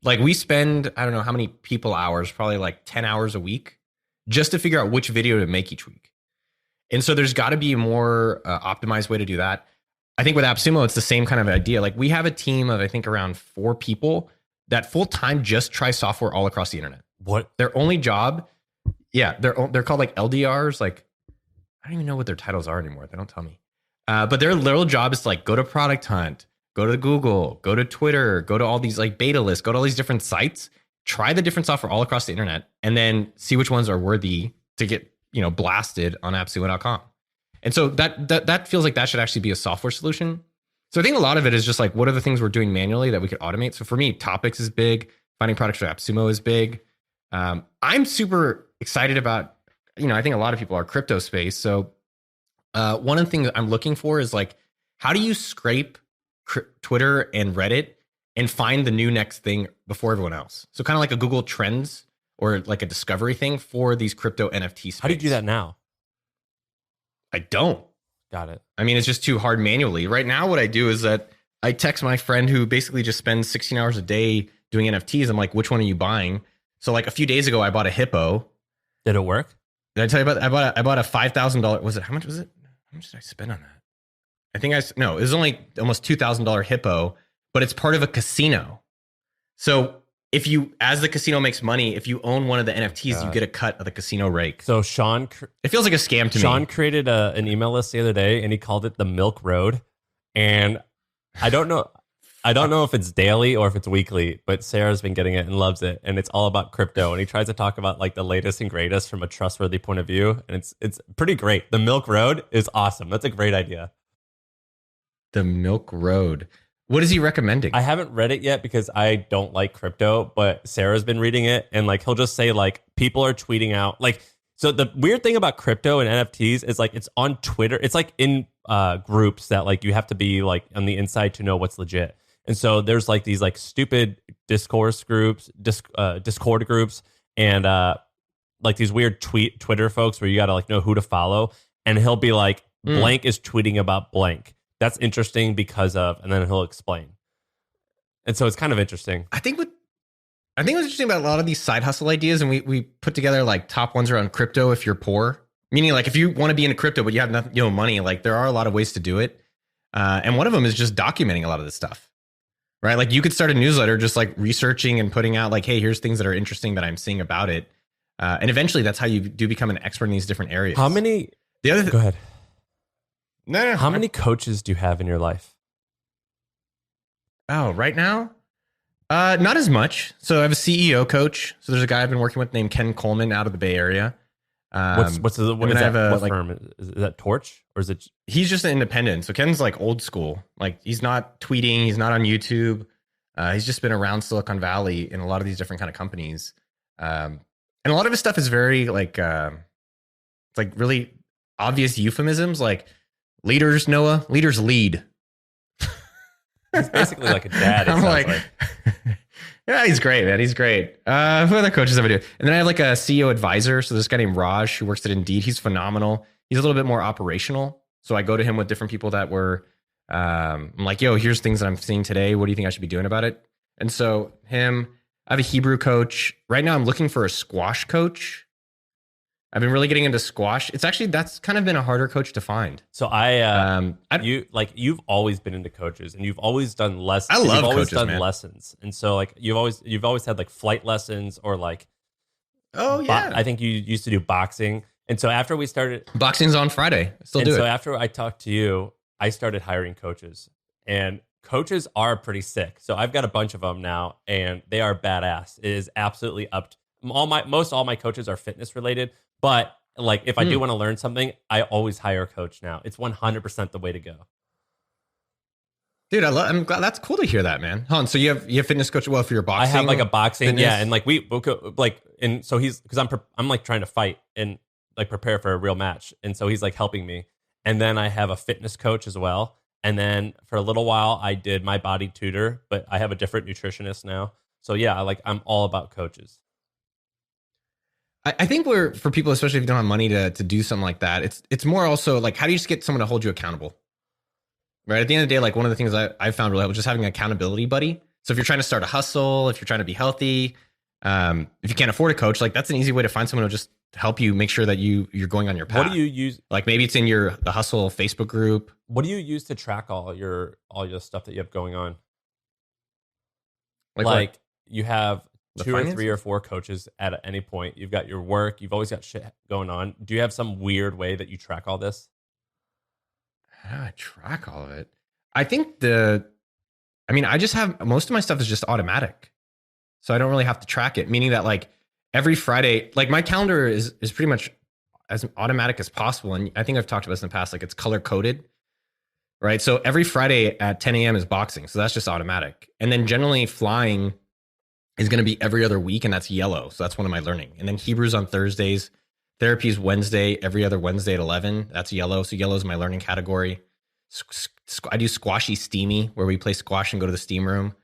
Like we spend, I don't know how many people hours, probably like 10 hours a week just to figure out which video to make each week. And so there's got to be a more optimized way to do that. I think with AppSumo, it's the same kind of idea. Like we have a team of, I think, around 4 people that full time just try software all across the internet. What? Their only job, yeah, they're called like LDRs. Like I don't even know what their titles are anymore. They don't tell me. But their little job is to like go to Product Hunt, go to Google, go to Twitter, go to all these like beta lists, go to all these different sites, try the different software all across the internet, and then see which ones are worthy to get, blasted on appsumo.com. And so that feels like that should actually be a software solution. So I think a lot of it is just like, what are the things we're doing manually that we could automate? So for me, topics is big. Finding products for AppSumo is big. I'm super excited about, I think a lot of people are crypto space. So one of the things I'm looking for is like, how do you scrape Twitter and Reddit and find the new next thing before everyone else? So kind of like a Google Trends or like a discovery thing for these crypto NFT space. How do you do that now? I don't. Got it. I mean, it's just too hard manually. Right now, what I do is that I text my friend who basically just spends 16 hours a day doing NFTs. I'm like, which one are you buying? So like a few days ago, I bought a hippo. Did it work? Did I tell you about that? I bought a $5,000. How much was it? How much did I spend on that? I think it was only almost $2,000 hippo, but it's part of a casino. So if you, as the casino makes money, if you own one of the NFTs, you get a cut of the casino rake. So Shaan, it feels like a scam to me. Shaan created an email list the other day, and he called it the Milk Road. And I don't know if it's daily or if it's weekly, but Sarah's been getting it and loves it, and it's all about crypto. And he tries to talk about like the latest and greatest from a trustworthy point of view, and it's pretty great. The Milk Road is awesome. That's a great idea. The Milk Road. What is he recommending? I haven't read it yet because I don't like crypto, but Sarah's been reading it, and like he'll just say like people are tweeting out like. So the weird thing about crypto and NFTs is like it's on Twitter. It's like in groups that like you have to be like on the inside to know what's legit. And so there's like these like stupid Discord groups, and like these weird Twitter folks where you got to like know who to follow. And he'll be like, blank is tweeting about blank. That's interesting because of, and then he'll explain. And so it's kind of interesting. I think what's interesting about a lot of these side hustle ideas, and we put together like top ones around crypto if you're poor. Meaning, like, if you want to be into crypto, but you have nothing, money, like, there are a lot of ways to do it. And one of them is just documenting a lot of this stuff, right? Like, you could start a newsletter just like researching and putting out like, hey, here's things that are interesting that I'm seeing about it. And eventually that's how you do become an expert in these different areas. Go ahead. No. How many coaches do you have in your life? Oh, right now? Not as much. So I have a CEO coach. So there's a guy I've been working with named Ken Coleman out of the Bay Area. What firm? Is that Torch or is it? He's just an independent. So Ken's like old school. Like, he's not tweeting. He's not on YouTube. He's just been around Silicon Valley in a lot of these different kind of companies. And a lot of his stuff is very like, it's like really obvious euphemisms. Like, leaders, Noah, leaders lead. He's basically like a dad. I'm like, yeah, he's great, man. He's great. Who other coaches have I do? And then I have like a CEO advisor. So this guy named Raj who works at Indeed. He's phenomenal. He's a little bit more operational. So I go to him with different people that were, I'm like, yo, here's things that I'm seeing today. What do you think I should be doing about it? And so him, I have a Hebrew coach. Right now I'm looking for a squash coach. I've been really getting into squash. That's kind of been a harder coach to find. So you've always been into coaches and you've always done lessons. I love you've always coaches, done man. lessons. And so like you've always had like flight lessons or like, oh yeah. I think you used to do boxing. And so after we started boxing's on Friday, I still do it. So after I talked to you, I started hiring coaches and coaches are pretty sick. So I've got a bunch of them now and they are badass. It is absolutely up to, all my coaches are fitness related. But like, if I do want to learn something, I always hire a coach now. It's 100% the way to go. Dude, I'm glad. That's cool to hear that, man. Han, so you have fitness coach. Well, for your boxing, I have like a boxing, fitness? yeah, and like we like, and so he's because I'm like trying to fight and like prepare for a real match, and so he's like helping me. And then I have a fitness coach as well. And then for a little while, I did my body tutor, but I have a different nutritionist now. So yeah, I'm all about coaches. I think for people, especially if you don't have money to do something like that, it's more also like, how do you just get someone to hold you accountable? Right. At the end of the day, like one of the things I found really helpful was just having an accountability buddy. So if you're trying to start a hustle, if you're trying to be healthy, if you can't afford a coach, like that's an easy way to find someone who'll just help you make sure that you're going on your path. What do you use? Like maybe it's in the hustle Facebook group. What do you use to track all your stuff that you have going on? Like you have two or 3 or 4 coaches at any point. You've got your work. You've always got shit going on. Do you have some weird way that you track all this? How do I track all of it? I think I just have, most of my stuff is just automatic. So I don't really have to track it, meaning that like every Friday, like my calendar is pretty much as automatic as possible. And I think I've talked about this in the past, like it's color coded, right? So every Friday at 10 a.m. is boxing. So that's just automatic. And then generally flying is going to be every other week, and that's yellow. So that's one of my learning. And then Hebrews on Thursdays, therapy is Wednesday, every other Wednesday at 11. That's yellow. So yellow is my learning category. I do squashy steamy, where we play squash and go to the steam room.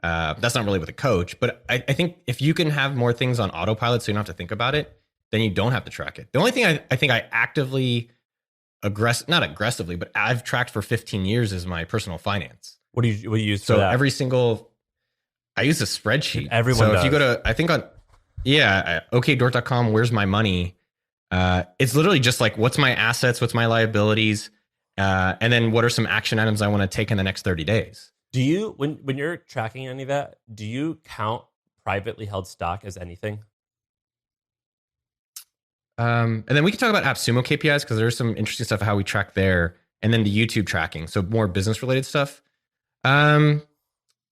That's not really with a coach, but I think if you can have more things on autopilot so you don't have to think about it, then you don't have to track it. The only thing I think I actively not aggressively, but I've tracked for 15 years is my personal finance. What do you use for that? I use a spreadsheet. Everyone does. If you go to, I think on, okdort.com, where's my money? It's literally just like, what's my assets? What's my liabilities? And then what are some action items I want to take in the next 30 days? Do you, when you're tracking any of that, do you count privately held stock as anything? And then we can talk about AppSumo KPIs because there's some interesting stuff of how we track there, and then the YouTube tracking. So more business related stuff.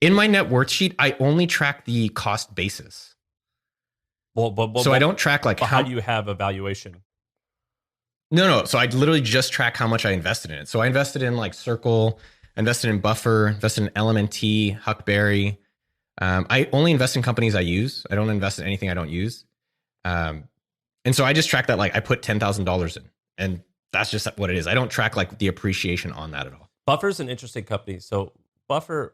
In my net worth sheet, I only track the cost basis. So I don't track like how do you have a valuation? No. So I literally just track how much I invested in it. So I invested in like Circle, invested in Buffer, invested in LMNT, Huckberry. I only invest in companies I use. I don't invest in anything I don't use. And so I just track that, like I put $10,000 in, and that's just what it is. I don't track like the appreciation on that at all. Buffer's an interesting company. So Buffer,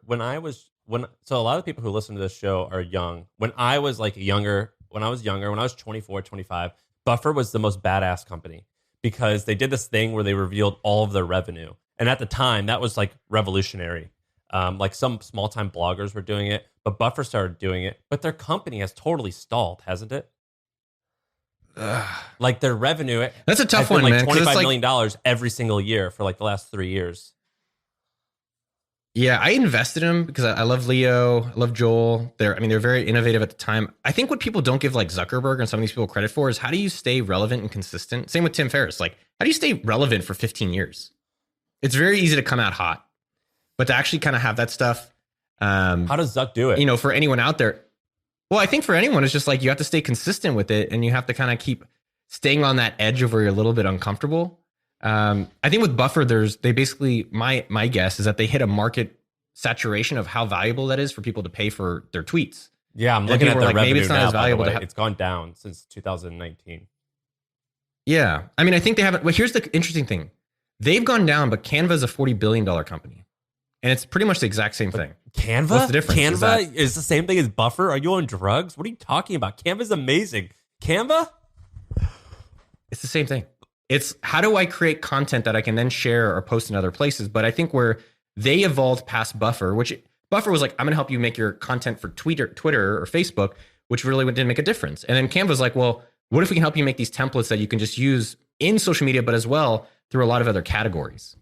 so a lot of people who listen to this show are young. When I was 24, 25, Buffer was the most badass company because they did this thing where they revealed all of their revenue. And at the time, that was like revolutionary. Like some small time bloggers were doing it, but Buffer started doing it. But their company has totally stalled, hasn't it? Like their revenue, that's a tough has been one, like man. 'Cause it's $25 like- million every single year for like the last 3 years. Yeah, I invested in them because I love Leo, I love Joel. They're very innovative at the time. I think what people don't give like Zuckerberg and some of these people credit for is how do you stay relevant and consistent? Same with Tim Ferriss. Like, how do you stay relevant for 15 years? It's very easy to come out hot, but to actually kind of have that stuff. How does Zuck do it? You know, for anyone out there, well, I think for anyone, it's just like you have to stay consistent with it, and you have to kind of keep staying on that edge of where you're a little bit uncomfortable. I think with Buffer, they basically, my guess is that they hit a market saturation of how valuable that is for people to pay for their tweets. Yeah, I'm looking at the like, revenue maybe it's not now, as valuable by the to way. It's gone down since 2019. Yeah. I mean, I think they haven't. Well, here's the interesting thing. They've gone down, but Canva is a $40 billion company. And it's pretty much the exact same thing. Canva? What's the difference? Canva is the same thing as Buffer? Are you on drugs? What are you talking about? Canva's amazing. Canva? It's the same thing. It's how do I create content that I can then share or post in other places? But I think where they evolved past Buffer, which Buffer was like, I'm going to help you make your content for Twitter or Facebook, which really didn't make a difference. And then Canva's like, well, what if we can help you make these templates that you can just use in social media, but as well through a lot of other categories?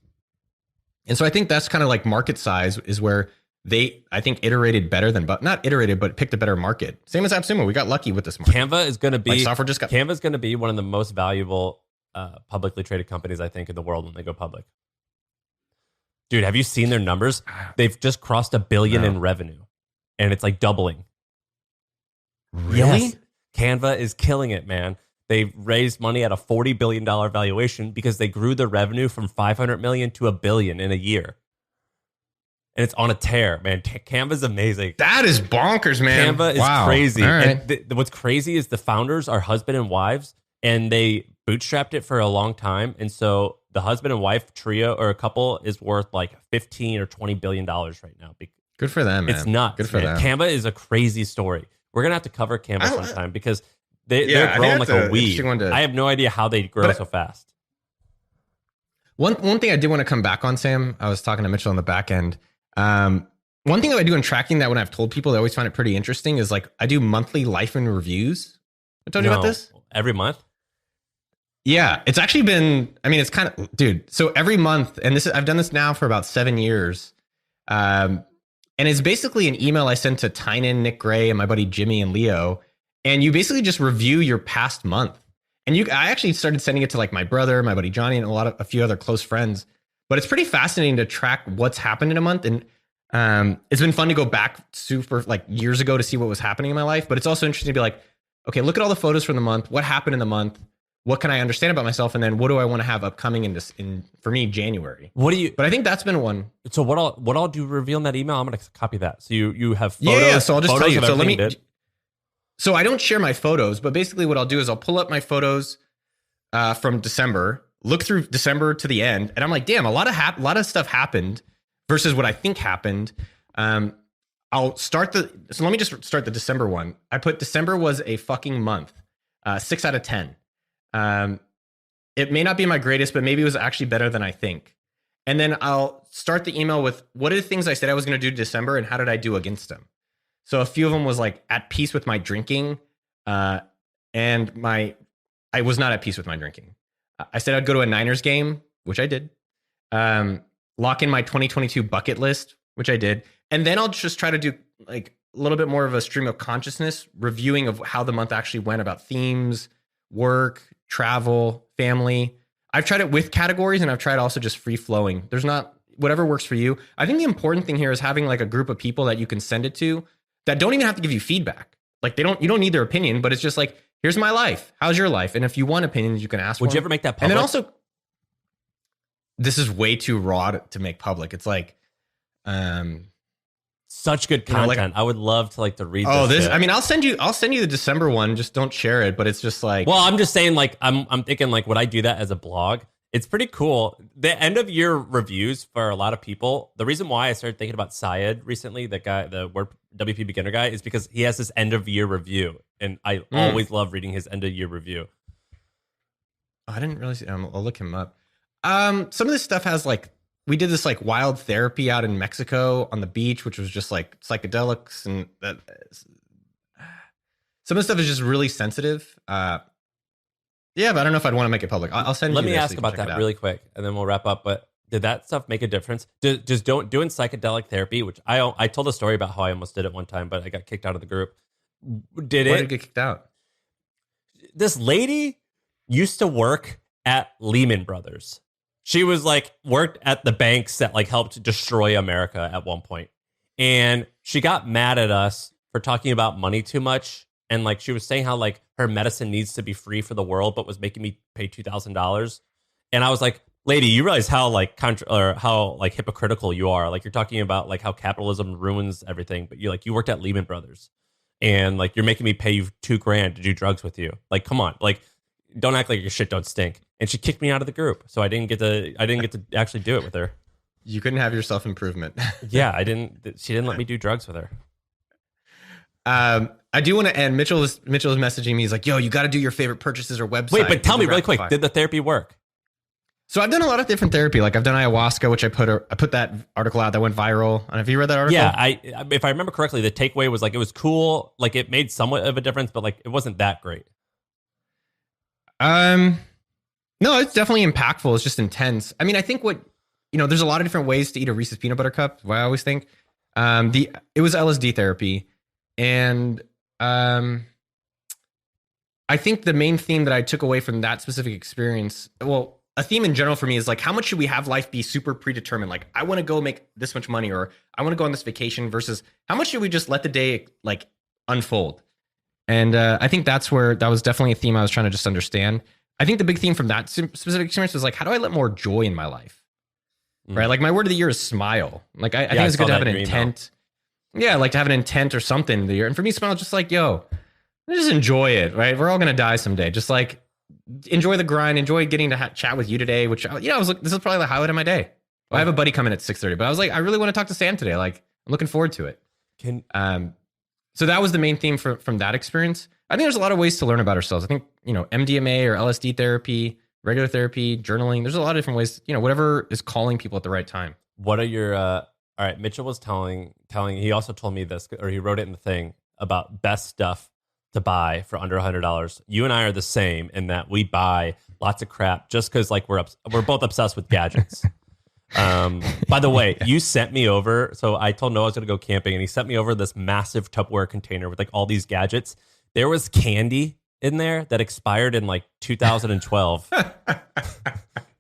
And so I think that's kind of like market size is where they, I think, iterated better than, but not iterated, but picked a better market. Same as AppSumo. We got lucky with this market. Canva is going to be like software just got Canva's going to be one of the most valuable publicly traded companies, I think, in the world when they go public. Dude, have you seen their numbers? They've just crossed $1 billion in revenue, and it's like doubling. Really? Yes. Canva is killing it, man. They raised money at a $40 billion valuation because they grew their revenue from 500 million to $1 billion in a year. And it's on a tear, man. Canva's amazing. That is bonkers, man. Canva is Wow. crazy. All right. And what's crazy is the founders are husband and wives, and they bootstrapped it for a long time. And so the husband and wife trio or a couple is worth like 15 or $20 billion right now. Good for them, man. It's nuts. Good for man. them. Canva is a crazy story. We're going to have to cover Canva sometime because they're I growing think like that's a an weed. interesting one to- I have no idea how they grow But- so fast. One thing I did want to come back on, Sam, I was talking to Mitchell on the back end. One thing that I do in tracking that when I've told people, they always find it pretty interesting is like I do monthly life and reviews. I told you about this? Every month? Yeah, it's actually been, I mean, it's kind of, dude. So every month, and I've done this now for about 7 years. And it's basically an email I send to Tynan, Nick Gray, and my buddy Jimmy and Leo. And you basically just review your past month. And I actually started sending it to like my brother, my buddy Johnny, and a few other close friends. But it's pretty fascinating to track what's happened in a month. And it's been fun to go back super like years ago to see what was happening in my life. But it's also interesting to be like, okay, look at all the photos from the month. What happened in the month? What can I understand about myself? And then what do I want to have upcoming in for me, January? But I think that's been one. So what I'll do reveal in that email, I'm going to copy that. So you have photos. Yeah, so I'll just tell you. So let me. Did. So I don't share my photos, but basically what I'll do is I'll pull up my photos from December, look through December to the end, and I'm like, damn, a lot of stuff happened versus what I think happened. I'll start so let me just start the December one. I put December was a fucking month, 6 out of 10. It may not be my greatest, but maybe it was actually better than I think. And then I'll start the email with what are the things I said I was going to do in December and how did I do against them? So a few of them was like at peace with my drinking, and I was not at peace with my drinking. I said I'd go to a Niners game, which I did. Lock in my 2022 bucket list, which I did. And then I'll just try to do like a little bit more of a stream of consciousness reviewing of how the month actually went about themes, work, travel, family. I've tried it with categories and I've tried also just free flowing. There's not whatever works for you. I think the important thing here is having like a group of people that you can send it to that don't even have to give you feedback. Like you don't need their opinion, but it's just like, here's my life. How's your life? And if you want opinions, you can ask. Would you ever make that public? And then also, this is way too raw to make public. It's like, such good content. I would love to read. This. I mean, I'll send you the December one. Just don't share it. But it's just like. Well, I'm just saying. Like, I'm thinking. Like, would I do that as a blog? It's pretty cool. The end of year reviews for a lot of people. The reason why I started thinking about Syed recently, the guy, the WP beginner guy, is because he has this end of year review, and I always love reading his end of year review. I didn't really see. I'll look him up. Some of this stuff has like. We did this like wild therapy out in Mexico on the beach, which was just like psychedelics and that. Some of the stuff is just really sensitive. Yeah, but I don't know if I'd want to make it public. I'll send you. Let me this so ask you can about check it that out. really quick, and then we'll wrap up. But did that stuff make a difference? Just doing psychedelic therapy, which I told a story about how I almost did it one time, but I got kicked out of the group. Why did it get kicked out? This lady used to work at Lehman Brothers. She was like worked at the banks that like helped destroy America at one point. And she got mad at us for talking about money too much. And like she was saying how like her medicine needs to be free for the world, but was making me pay $2,000. And I was like, lady, you realize how like how like hypocritical you are. Like you're talking about like how capitalism ruins everything, but you worked at Lehman Brothers and like you're making me pay you $2,000 to do drugs with you. Like, come on, like don't act like your shit don't stink. And she kicked me out of the group. So I didn't get to actually do it with her. You couldn't have your self-improvement. Yeah, she didn't let me do drugs with her. I do want to end. Mitchell is messaging me. He's like, yo, you got to do your favorite purchases or website. Wait, but tell me really quick, did the therapy work? So I've done a lot of different therapy. Like I've done ayahuasca, which I put that article out that went viral. And have you read that article? Yeah, if I remember correctly, the takeaway was like it was cool, like it made somewhat of a difference, but like it wasn't that great. No, it's definitely impactful. It's just intense. I mean, I think there's a lot of different ways to eat a Reese's peanut butter cup. What I always think. It was LSD therapy, and I think the main theme that I took away from that specific experience, well, a theme in general for me is like, how much should we have life be super predetermined? Like, I want to go make this much money, or I want to go on this vacation, versus how much should we just let the day like unfold? And I think that was definitely a theme I was trying to just understand. I think the big theme from that specific experience was like, how do I let more joy in my life? Right? Like my word of the year is smile. Like I think it's good to have an intent. Yeah, like to have an intent or something in the year. And for me, smile is just like, yo, just enjoy it, right? We're all going to die someday. Just like enjoy the grind, enjoy getting to chat with you today, which, I was like, this is probably the highlight of my day. Well, I have a buddy coming at 6:30, but I was like, I really want to talk to Sam today. Like I'm looking forward to it. So that was the main theme from that experience. I think there's a lot of ways to learn about ourselves. I think, MDMA or LSD therapy, regular therapy, journaling, there's a lot of different ways, whatever is calling people at the right time. What are your, all right, Mitchell was telling, he also told me this, or he wrote it in the thing about best stuff to buy for under $100. You and I are the same in that we buy lots of crap just because like we're both obsessed with gadgets. By the way, you sent me over. So I told Noah I was going to go camping, and he sent me over this massive Tupperware container with like all these gadgets. There was candy in there that expired in like 2012.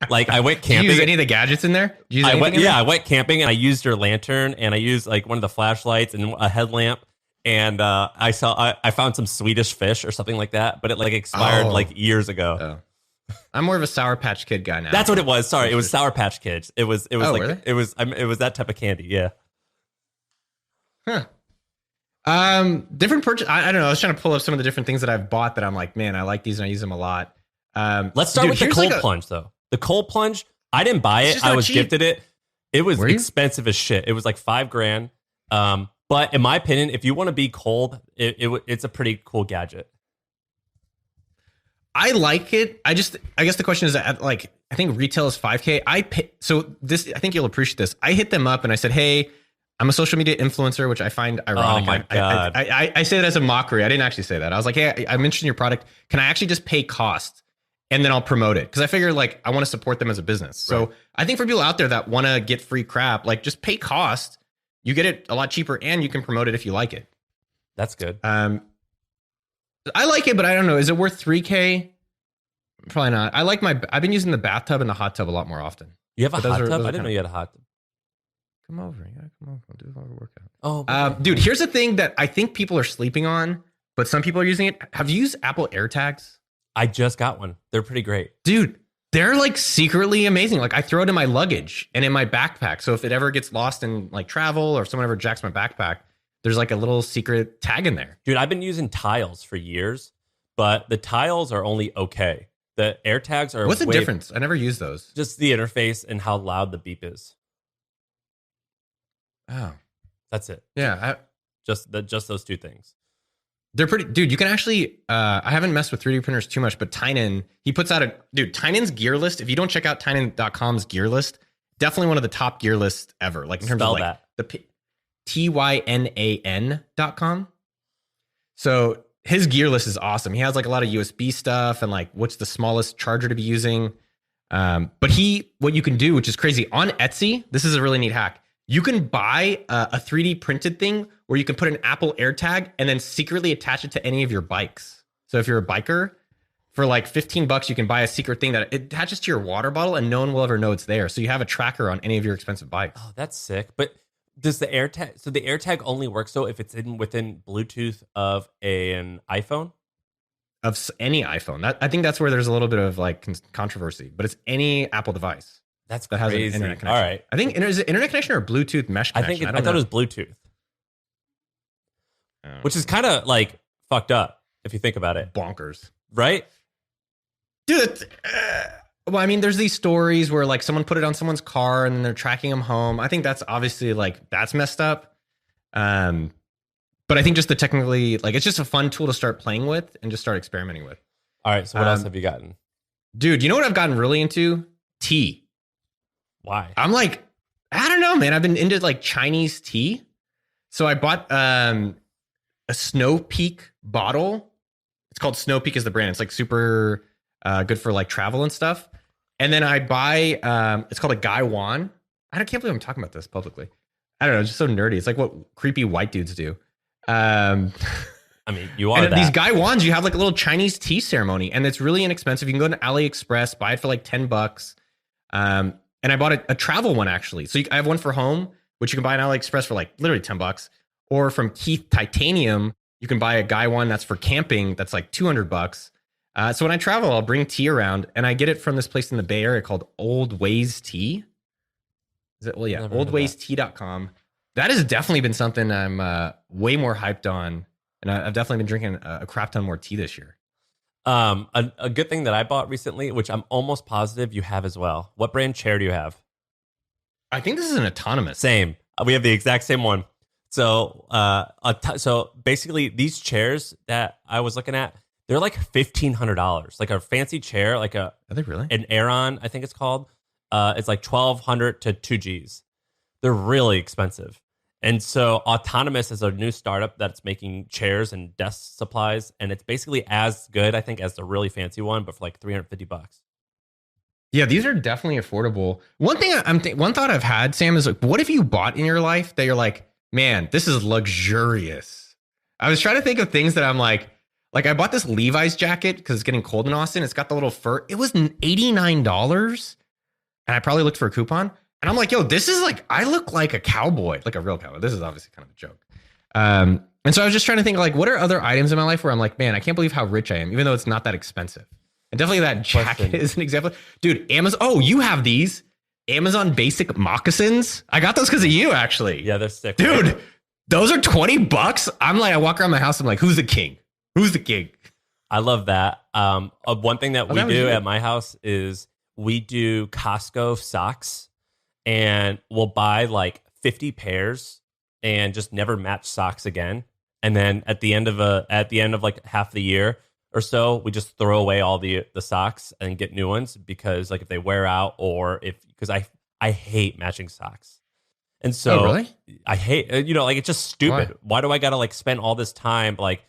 Like I went camping. Did you use any of the gadgets in there? I went camping and I used your lantern and I used like one of the flashlights and a headlamp. And I found some Swedish fish or something like that, but it like expired like years ago. Oh. I'm more of a Sour Patch Kid guy now. That's what it was. Sorry, it was Sour Patch Kids. It was like it was that type of candy. Yeah. Huh. Different purchase. I don't know. I was trying to pull up some of the different things that I've bought that I'm like, man, I like these and I use them a lot. Let's start with the cold plunge though. The cold plunge, I didn't buy it. I was gifted it. It was expensive as shit. It was like $5,000. But in my opinion, if you want to be cold, it's a pretty cool gadget. I like it. I guess the question is, like, I think retail is $5,000. I think you'll appreciate this. I hit them up and I said, hey, I'm a social media influencer, which I find ironic. Oh my God. I say that as a mockery. I didn't actually say that. I was like, hey, I'm interested in your product. Can I actually just pay cost and then I'll promote it? Because I figure like I want to support them as a business. So I think for people out there that want to get free crap, like just pay cost. You get it a lot cheaper and you can promote it if you like it. That's good. I like it, but I don't know. Is it worth $3,000? Probably not. I've been using the bathtub and the hot tub a lot more often. You have a hot tub? I didn't know you had a hot tub. Come over. You gotta come over. I'll do a workout. Oh, dude, here's the thing that I think people are sleeping on, but some people are using it. Have you used Apple AirTags? I just got one. They're pretty great. Dude, they're like secretly amazing. Like I throw it in my luggage and in my backpack. So if it ever gets lost in like travel or if someone ever jacks my backpack, there's like a little secret tag in there. Dude, I've been using Tiles for years, but the Tiles are only okay. The AirTags are. What's the difference? I never used those. Just the interface and how loud the beep is. Oh, that's it. Yeah, just those two things. They're pretty, dude. You can actually. I haven't messed with 3D printers too much, but Tynan, he puts out Tynan's gear list. If you don't check out Tynan.com's gear list, definitely one of the top gear lists ever. Like in terms of like the TYNAN.com. So his gear list is awesome. He has like a lot of USB stuff and like what's the smallest charger to be using. But what you can do, which is crazy, on Etsy, this is a really neat hack. You can buy a 3D printed thing where you can put an Apple AirTag and then secretly attach it to any of your bikes. So if you're a biker, for like $15, you can buy a secret thing that it attaches to your water bottle and no one will ever know it's there. So you have a tracker on any of your expensive bikes. Oh, that's sick. But does the AirTag, so the AirTag only works though if it's within Bluetooth of an iPhone? Of any iPhone. I think that's where there's a little bit of like controversy, but it's any Apple device. That's that crazy. has an internet connection. All right. I think is it internet connection or Bluetooth mesh connection? I thought it was Bluetooth. Which is kind of like fucked up if you think about it. Bonkers. Right? Dude, well, I mean, there's these stories where like someone put it on someone's car and then they're tracking them home. I think that's obviously like that's messed up. But I think just the technically, like, it's just a fun tool to start playing with and just start experimenting with. All right. So what else have you gotten? Dude, you know what I've gotten really into? Tea. Why? I'm like, I don't know, man. I've been into like Chinese tea. So I bought a Snow Peak bottle. It's called Snow Peak is the brand. It's like super good for like travel and stuff. And then I buy, it's called a Gai Wan. I can't believe I'm talking about this publicly. I don't know. It's just so nerdy. It's like what creepy white dudes do. I mean, you are that. These Gai Wans, you have like a little Chinese tea ceremony, and it's really inexpensive. You can go to AliExpress, buy it for like $10. And I bought a travel one actually. So I have one for home, which you can buy on AliExpress for like literally $10. Or from Keith Titanium, you can buy a Gai Wan that's for camping. That's like $200. So when I travel, I'll bring tea around, and I get it from this place in the Bay Area called Old Ways Tea. Is it? Well, yeah, oldwaystea.com. That has definitely been something I'm way more hyped on. And I've definitely been drinking a crap ton more tea this year. A good thing that I bought recently, which I'm almost positive you have as well. What brand chair do you have? I think this is an autonomous. Same. We have the exact same one. So, so basically, these chairs that I was looking at, they're like $1,500. Like a fancy chair, like Are they really? an Aeron, I think it's called. It's like 1,200 to 2 Gs. They're really expensive. And so Autonomous is a new startup that's making chairs and desk supplies, and it's basically as good, I think, as the really fancy one, but for like $350. Yeah, these are definitely affordable. One thing one thought I've had, Sam, is like, what have you bought in your life that you're like, man, this is luxurious? I was trying to think of things that I'm like I bought this Levi's jacket because it's getting cold in Austin. It's got the little fur. It was $89, and I probably looked for a coupon. And I'm like, yo, this is like, I look like a cowboy, like a real cowboy. This is obviously kind of a joke. And so I was just trying to think, like, what are other items in my life where I'm like, man, I can't believe how rich I am, even though it's not that expensive. And definitely that jacket is an example. Dude, Amazon. Oh, you have these Amazon basic moccasins. I got those because of you, actually. Yeah, they're sick. Dude, right? Those are $20. I'm like, I walk around my house. I'm like, who's the king? Who's the king? I love that. One thing that we that was do you. at my house is we do Costco socks. And we'll buy like 50 pairs and just never match socks again. And then at the end of like half the year or so, we just throw away all the socks and get new ones because like if they wear out or because I hate matching socks. And so really? I hate, like it's just stupid. Why do I got to like spend all this time like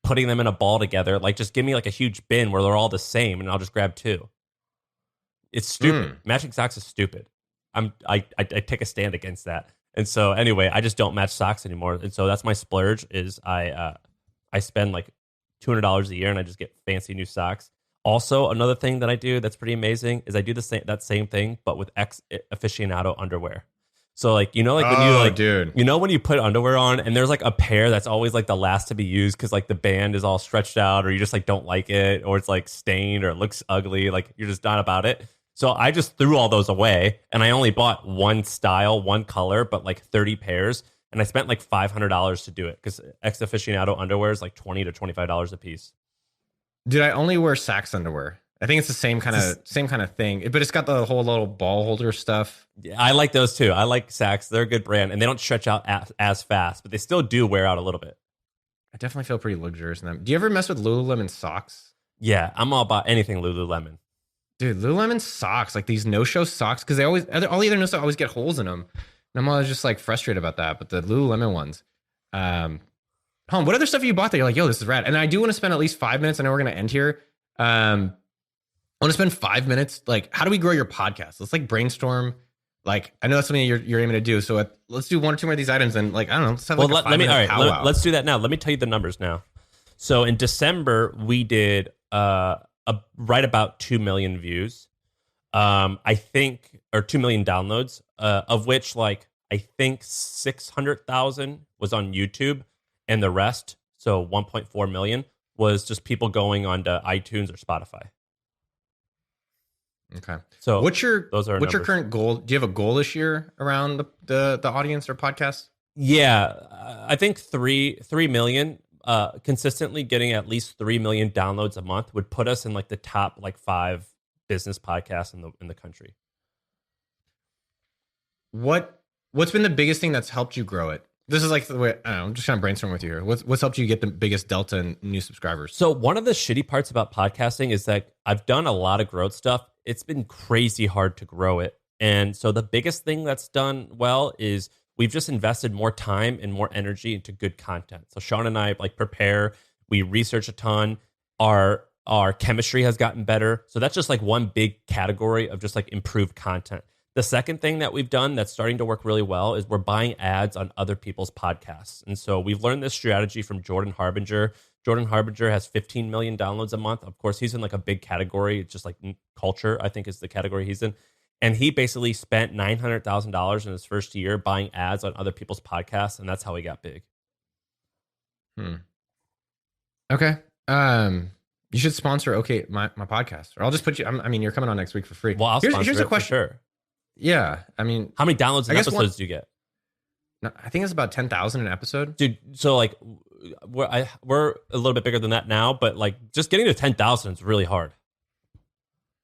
putting them in a ball together? Like just give me like a huge bin where they're all the same and I'll just grab 2. It's stupid. Matching socks is stupid. I take a stand against that. And so anyway, I just don't match socks anymore. And so that's my splurge is I spend like $200 a year and I just get fancy new socks. Also, another thing that I do that's pretty amazing is I do that same thing, but with ex aficionado underwear. So like, when you put underwear on and there's like a pair that's always like the last to be used because like the band is all stretched out or you just like don't like it or it's like stained or it looks ugly. Like you're just not about it. So I just threw all those away and I only bought one style, one color, but like 30 pairs. And I spent like $500 to do it because ex aficionado underwear is like $20 to $25 a piece. Dude, I only wear Saks underwear. I think it's the same kind of thing, but it's got the whole little ball holder stuff. Yeah, I like those too. I like Saks. They're a good brand and they don't stretch out as fast, but they still do wear out a little bit. I definitely feel pretty luxurious in them. Do you ever mess with Lululemon socks? Yeah, I'm all about anything Lululemon. Dude, Lululemon socks, like these no-show socks, because all the other no-show always get holes in them. And I'm always just like frustrated about that. But the Lululemon ones, what other stuff have you bought that you're like, yo, this is rad? And I do want to spend at least 5 minutes. I know we're going to end here. I want to spend 5 minutes. Like, how do we grow your podcast? Let's like brainstorm. Like, I know that's something you're aiming to do. So let's do one or two more of these items. And like, I don't know. Let's have like a 5 minute powwow. Let's do that now. Let me tell you the numbers now. So in December, we did right about 2 million views. I think, or 2 million downloads, of which like, I think 600,000 was on YouTube and the rest, so 1.4 million, was just people going onto iTunes or Spotify. Okay. So what's your numbers. current goal? Do you have a goal this year around the audience or podcast? Yeah, I think 3 million. Consistently getting at least 3 million downloads a month would put us in like the top like 5 business podcasts in the country. What's been the biggest thing that's helped you grow it? This is like the way, I don't know, I'm just trying to brainstorm with you here. What's helped you get the biggest delta in new subscribers? So one of the shitty parts about podcasting is that I've done a lot of growth stuff. It's been crazy hard to grow it. And so the biggest thing that's done well is we've just invested more time and more energy into good content. So Shaan and I like prepare, we research a ton. Our chemistry has gotten better. So that's just like one big category of just like improved content. The second thing that we've done that's starting to work really well is we're buying ads on other people's podcasts. And so we've learned this strategy from Jordan Harbinger. Jordan Harbinger has 15 million downloads a month. Of course, he's in like a big category. It's just like culture, I think is the category he's in. And he basically spent $900,000 in his first year buying ads on other people's podcasts. And that's how he got big. Okay. You should sponsor my podcast, or I'll just put you. I mean, you're coming on next week for free. Well, I'll sponsor here's it a question. for sure. Yeah, I mean, how many downloads and episodes do you get? No, I think it's about 10,000 an episode, dude. So like, we're a little bit bigger than that now, but like, just getting to 10,000 is really hard.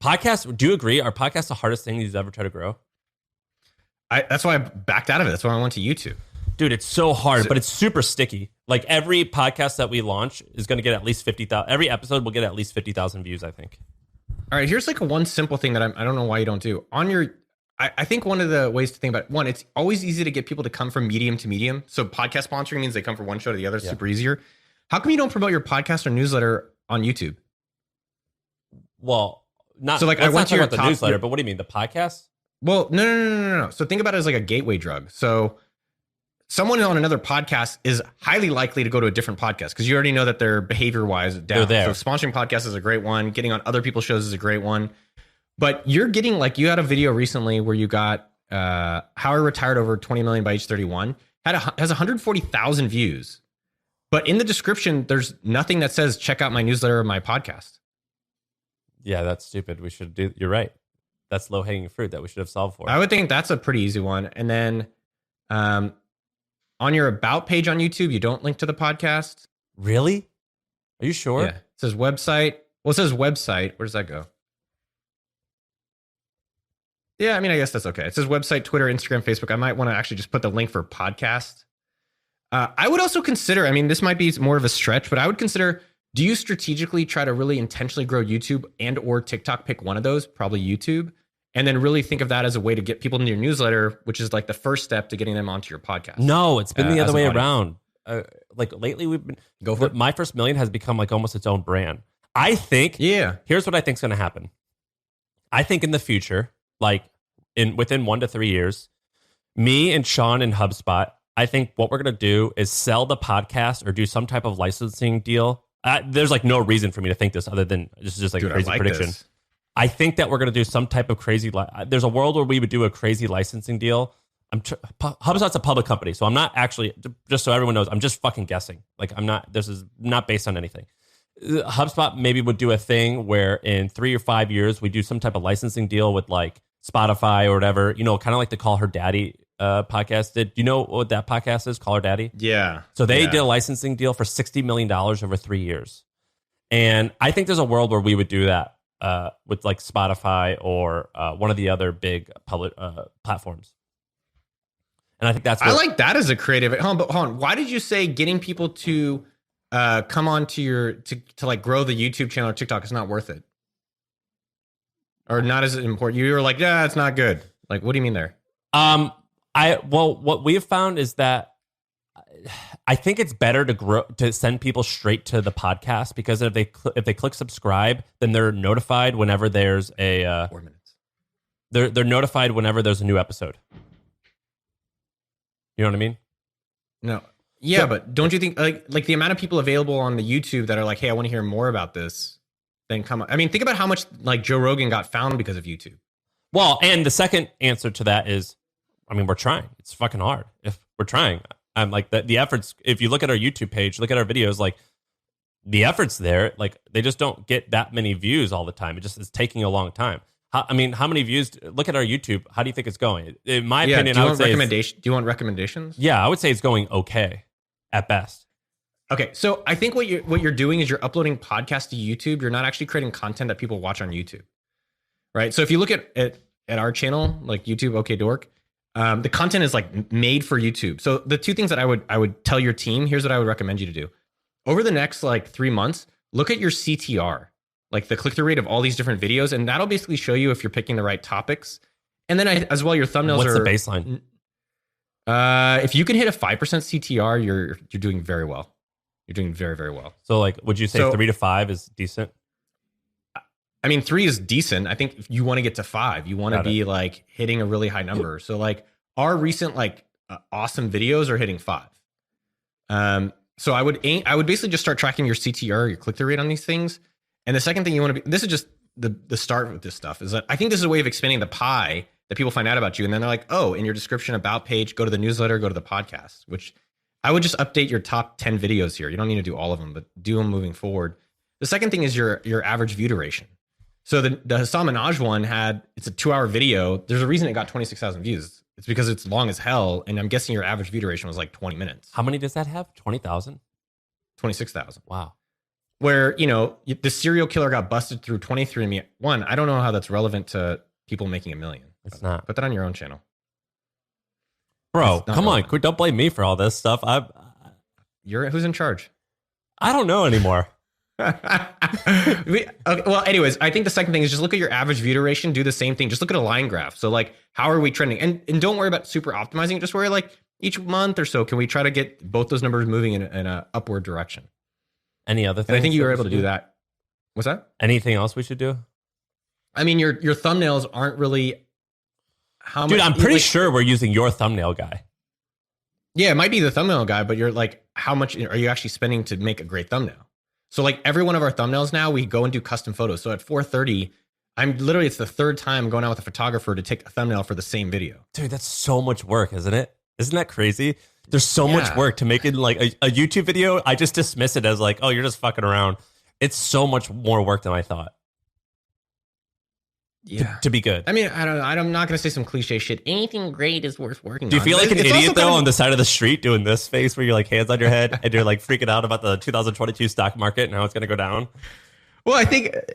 Podcasts, do you agree? Are podcasts the hardest thing you've ever tried to grow? That's why I backed out of it. That's why I went to YouTube. Dude, it's so hard, but it's super sticky. Like every podcast that we launch is going to get at least 50,000. Every episode will get at least 50,000 views, I think. All right, here's like one simple thing that I don't know why you don't do. On your, I think one of the ways to think about it, one, it's always easy to get people to come from medium to medium. So podcast sponsoring means they come from one show to the other. It's super easier. How come you don't promote your podcast or newsletter on YouTube? Well, not so like I went to your the newsletter, but what do you mean, the podcast? Well, no. So think about it as like a gateway drug. So someone on another podcast is highly likely to go to a different podcast because you already know that their behavior-wise down. So sponsoring podcasts is a great one. Getting on other people's shows is a great one. But you're getting, like, you had a video recently where you got how I retired over 20 million by age 31. Has 140,000 views. But in the description, there's nothing that says check out my newsletter or my podcast. Yeah, that's stupid. We should do. You're right. That's low-hanging fruit that we should have solved for. I would think that's a pretty easy one. And then on your about page on YouTube, you don't link to the podcast. Really? Are you sure? Yeah. It says website. Well, it says website. Where does that go? Yeah, I mean, I guess that's okay. It says website, Twitter, Instagram, Facebook. I might want to actually just put the link for podcast. I would also consider, I mean, this might be more of a stretch, but I would consider, do you strategically try to really intentionally grow YouTube and or TikTok? Pick one of those, probably YouTube, and then really think of that as a way to get people into your newsletter, which is like the first step to getting them onto your podcast. No, it's been the other way around. Like lately we've been, go for it. My First Million has become like almost its own brand. I think, here's what I think is going to happen. I think in the future, like within 1 to 3 years, me and Shaan and HubSpot, I think what we're going to do is sell the podcast or do some type of licensing deal. There's like no reason for me to think this other than this is just like a crazy prediction. This. I think that we're going to do some type of crazy, there's a world where we would do a crazy licensing deal. HubSpot's a public company, so I'm not actually, just so everyone knows, I'm just fucking guessing. Like this is not based on anything. HubSpot maybe would do a thing where in 3 or 5 years, we do some type of licensing deal with like Spotify or whatever, kind of like the Call Her Daddy podcast did. Do you know what that podcast is? Call Her Daddy? Yeah. So they did a licensing deal for $60 million over 3 years. And I think there's a world where we would do that with like Spotify or one of the other big public platforms. And I think that's I like that as a creative. Hold on. Why did you say getting people to come on to your to like grow the YouTube channel or TikTok is not worth it? Or not as important? You were like, yeah, it's not good. Like, what do you mean there? What we have found is that I think it's better to send people straight to the podcast, because if they click subscribe, then they're notified whenever there's a 4 minutes. They're notified whenever there's a new episode. You know what I mean? No. Yeah, but don't you think like the amount of people available on the YouTube that are like, hey, I want to hear more about this, then come on. I mean, think about how much like Joe Rogan got found because of YouTube. Well, and the second answer to that is, I mean, we're trying. It's fucking hard. If we're trying, I'm like the efforts. If you look at our YouTube page, look at our videos, like the efforts there, like they just don't get that many views all the time. It just is taking a long time. How many views? Look at our YouTube. How do you think it's going? In my opinion, I would say. Do you want recommendations? Yeah, I would say it's going okay at best. Okay, so I think what you're doing is you're uploading podcasts to YouTube. You're not actually creating content that people watch on YouTube, right? So if you look at our channel, like YouTube, OK Dork, the content is like made for YouTube. So the two things that I would tell your team, here's what I would recommend you to do. Over the next like 3 months, look at your CTR, like the click-through rate of all these different videos, and that'll basically show you if you're picking the right topics. And then as well, your thumbnails What's the baseline? If you can hit a 5% CTR, you're doing very well. You're doing very, very well. So like, would you say 3 to 5 is decent? I mean, 3 is decent. I think if you want to get to 5, you want to be like hitting a really high number. So like our recent like awesome videos are hitting 5. So I would basically just start tracking your CTR, your click-through rate on these things. And the second thing you want to be, this is just the start with this stuff, is that I think this is a way of expanding the pie that people find out about you. And then they're like, oh, in your description about page, go to the newsletter, go to the podcast, which I would just update your top 10 videos here. You don't need to do all of them, but do them moving forward. The second thing is your average view duration. So the Hasan Minhaj one it's a 2-hour video. There's a reason it got 26,000 views. It's because it's long as hell. And I'm guessing your average view duration was like 20 minutes. How many does that have? 20,000? 26,000. Wow. Where, the serial killer got busted through 23andMe. One, I don't know how that's relevant to people making $1 million. It's not. Put that on your own channel. Bro, come on. Don't blame me for all this stuff. Who's in charge? I don't know anymore. Okay, well, anyways, I think the second thing is just look at your average view duration. Do the same thing. Just look at a line graph. So like, how are we trending? And don't worry about super optimizing. Just worry like each month or so, can we try to get both those numbers moving in an upward direction? Any other things? And I think you were able to do that. What's that? Anything else we should do? I mean, your thumbnails aren't really how Dude, much. I'm pretty sure we're using your thumbnail guy. Yeah, it might be the thumbnail guy, but you're like, how much are you actually spending to make a great thumbnail? So like every one of our thumbnails now, we go and do custom photos. So at 4:30, it's the third time going out with a photographer to take a thumbnail for the same video. Dude, that's so much work, isn't it? Isn't that crazy? There's so much work to make it like a YouTube video. I just dismiss it as like, oh, you're just fucking around. It's so much more work than I thought. Yeah. To be good. I mean, I don't know. I'm not going to say some cliche shit. Anything great is worth working on. Do you feel like an idiot though on the side of the street doing this face where you're like hands on your head and you're like freaking out about the 2022 stock market and how it's going to go down? Well,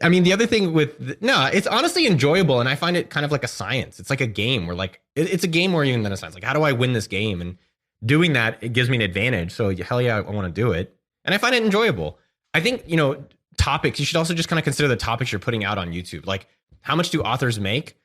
I mean, the other thing it's honestly enjoyable. And I find it kind of like a science. It's like a game where like, it's a game more even than a science. Like, how do I win this game? And doing that, it gives me an advantage. So hell yeah, I want to do it. And I find it enjoyable. I think, topics, you should also just kind of consider the topics you're putting out on YouTube. Like, how much do authors make?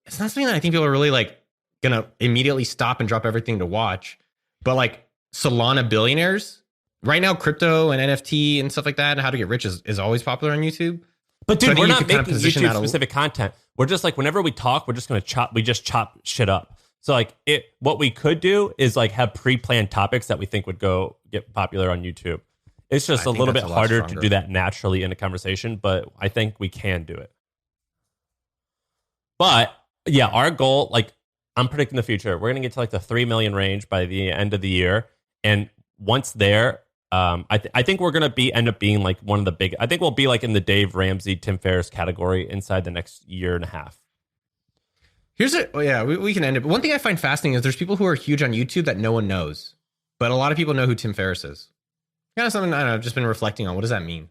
It's not something that I think people are really like going to immediately stop and drop everything to watch. But like Solana billionaires right now, crypto and NFT and stuff like that, and how to get rich is always popular on YouTube. But dude, we're not making YouTube specific content. We're just like, whenever we talk, we're just going to chop shit up. So like what we could do is like have pre-planned topics that we think would get popular on YouTube. It's just a little bit harder to do that naturally in a conversation, but I think we can do it. But yeah, our goal, like I'm predicting the future, we're going to get to like the 3 million range by the end of the year. And once there, I think we're going to end up being like one of the big, I think we'll be like in the Dave Ramsey, Tim Ferriss category inside the next year and a half. We can end it. But one thing I find fascinating is there's people who are huge on YouTube that no one knows, but a lot of people know who Tim Ferriss is. Kind of something I don't know, I've just been reflecting on. What does that mean?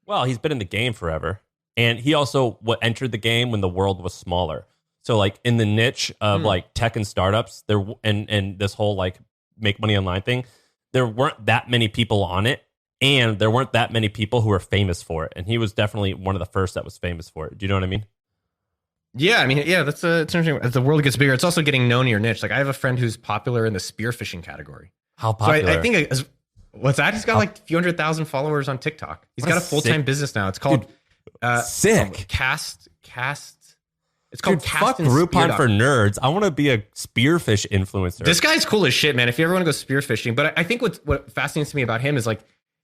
Well, he's been in the game forever. And he also entered the game when the world was smaller. So like in the niche of like tech and startups, there and this whole like make money online thing, there weren't that many people on it, and there weren't that many people who were famous for it. And he was definitely one of the first that was famous for it. Do you know what I mean? Yeah, I mean, yeah, it's interesting. As the world gets bigger, it's also getting known in your niche. Like I have a friend who's popular in the spearfishing category. How popular? So I think what's that? He's got like a few 100,000 followers on TikTok. He's got a full-time business now. It's called sick Cast. It's called Cast fuck and Groupon Spear. for nerds. I want to be a spearfish influencer. This guy's cool as shit, man. If you ever want to go spearfishing, but I think what fascinates me about him is like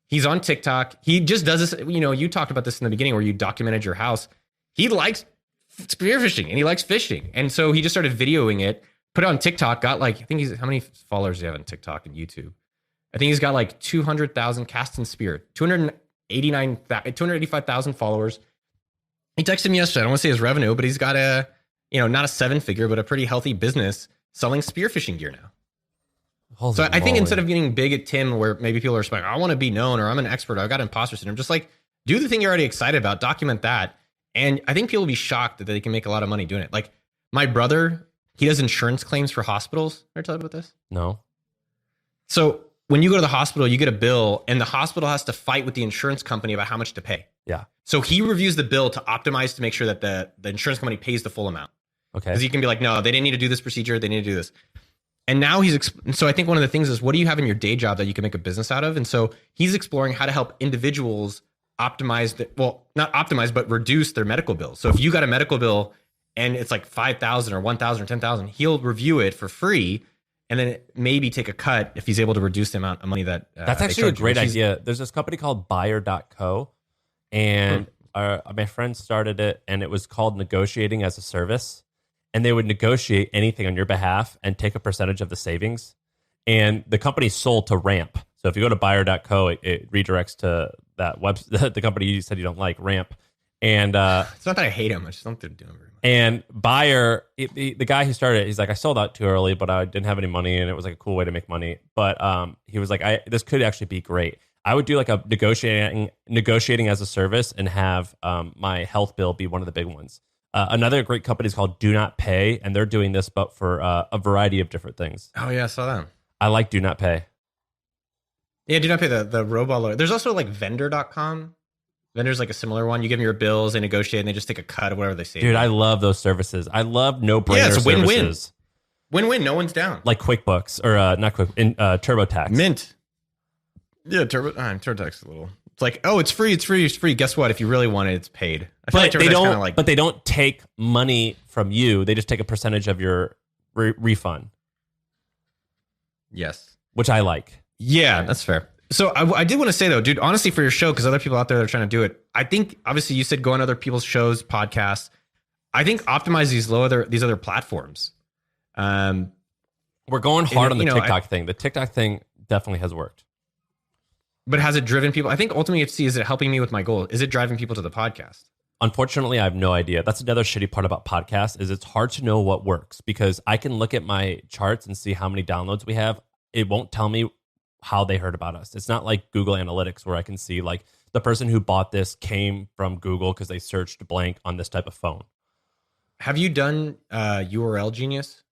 he's on TikTok. He just does this. You know, you talked about this in the beginning where you documented your house. He likes spearfishing and he likes fishing, and so he just started videoing it. Put it on TikTok. Got like, I think he's, how many followers do you have on TikTok and YouTube? I think he's got like 200,000 cast and spear, 285,000 followers. He texted me yesterday. I don't want to say his revenue, but he's got a, not a 7-figure, but a pretty healthy business selling spearfishing gear now. Holy so I think moly. instead of getting big at Tim, where maybe people are like, I want to be known, or I'm an expert, I got imposter syndrome, just like do the thing you're already excited about, document that. And I think people will be shocked that they can make a lot of money doing it. Like my brother, he does insurance claims for hospitals. Did I tell you about this? No. So when you go to the hospital, you get a bill and the hospital has to fight with the insurance company about how much to pay. Yeah. So he reviews the bill to optimize to make sure that the insurance company pays the full amount. Okay. Because he can be like, no, they didn't need to do this procedure. They need to do this. And now so I think one of the things is, what do you have in your day job that you can make a business out of? And so he's exploring how to help individuals optimize, not optimize, but reduce their medical bills. So if you got a medical bill and it's like 5,000 or 1,000 or 10,000, he'll review it for free and then maybe take a cut if he's able to reduce the amount of money that that's actually a great idea. There's this company called buyer.co and my friend started it and it was called Negotiating as a Service. And they would negotiate anything on your behalf and take a percentage of the savings. And the company sold to Ramp. So if you go to buyer.co, it redirects to that website, the company you said you don't like, Ramp. And it's not that I hate him. I just don't think they're doing very much. And Buyer, the guy who started it, he's like, I sold out too early, but I didn't have any money. And it was like a cool way to make money. But he was like, this could actually be great. I would do like a negotiating as a service and have my health bill be one of the big ones. Another great company is called Do Not Pay, and they're doing this, but for a variety of different things. Oh, yeah, I saw that. I like Do Not Pay. Yeah, Do Not Pay, the robot lawyer. There's also like vendor.com. Vendor's like a similar one. You give them your bills, they negotiate, and they just take a cut of whatever they say. Dude, I love those services. I love no-brainer it's win-win. services. Win-win, no one's down. Like QuickBooks, or not QuickBooks, TurboTax. Mint. Yeah, TurboTax a little. It's like, oh, it's free. Guess what? If you really want it, it's paid. I feel like TurboTax kinda like, but they don't take money from you. They just take a percentage of your refund. Yes. Which I like. Yeah, that's fair. So I did want to say though, dude, honestly, for your show, because other people out there that are trying to do it, I think obviously you said go on other people's shows, podcasts. I think optimize these other platforms. We're going hard on the TikTok thing. The TikTok thing definitely has worked. But has it driven people? I think ultimately, is it helping me with my goal? Is it driving people to the podcast? Unfortunately, I have no idea. That's another shitty part about podcasts is it's hard to know what works because I can look at my charts and see how many downloads we have. It won't tell me how they heard about us. It's not like Google Analytics where I can see like the person who bought this came from Google because they searched blank on this type of phone. Have you done URL Genius?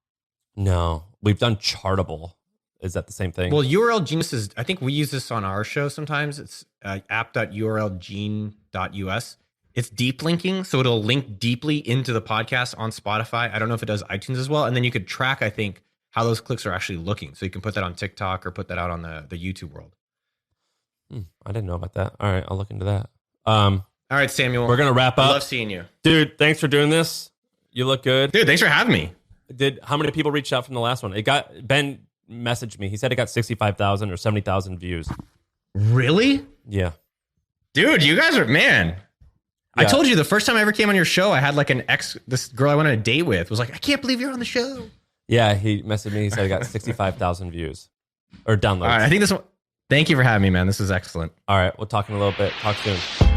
No, we've done Chartable. Is that the same thing? Well, URL Genius is, I think we use this on our show sometimes. It's app.urlgene.us. It's deep linking, so it'll link deeply into the podcast on Spotify. I don't know if it does iTunes as well. And then you could track, I think, how those clicks are actually looking. So you can put that on TikTok or put that out on the YouTube world. I didn't know about that. All right, I'll look into that. All right, Samuel. We're going to wrap up. I love seeing you. Dude, thanks for doing this. You look good. Dude, thanks for having me. How many people reached out from the last one? Ben messaged me. He said it got 65,000 or 70,000 views. Really? Yeah. Dude, you guys are, man. Yeah. I told you the first time I ever came on your show, I had like this girl I went on a date with was like, I can't believe you're on the show. Yeah, he messaged me. He said it got 65,000 views or downloads. All right, I think this one, thank you for having me, man. This is excellent. All right, we'll talk in a little bit. Talk soon.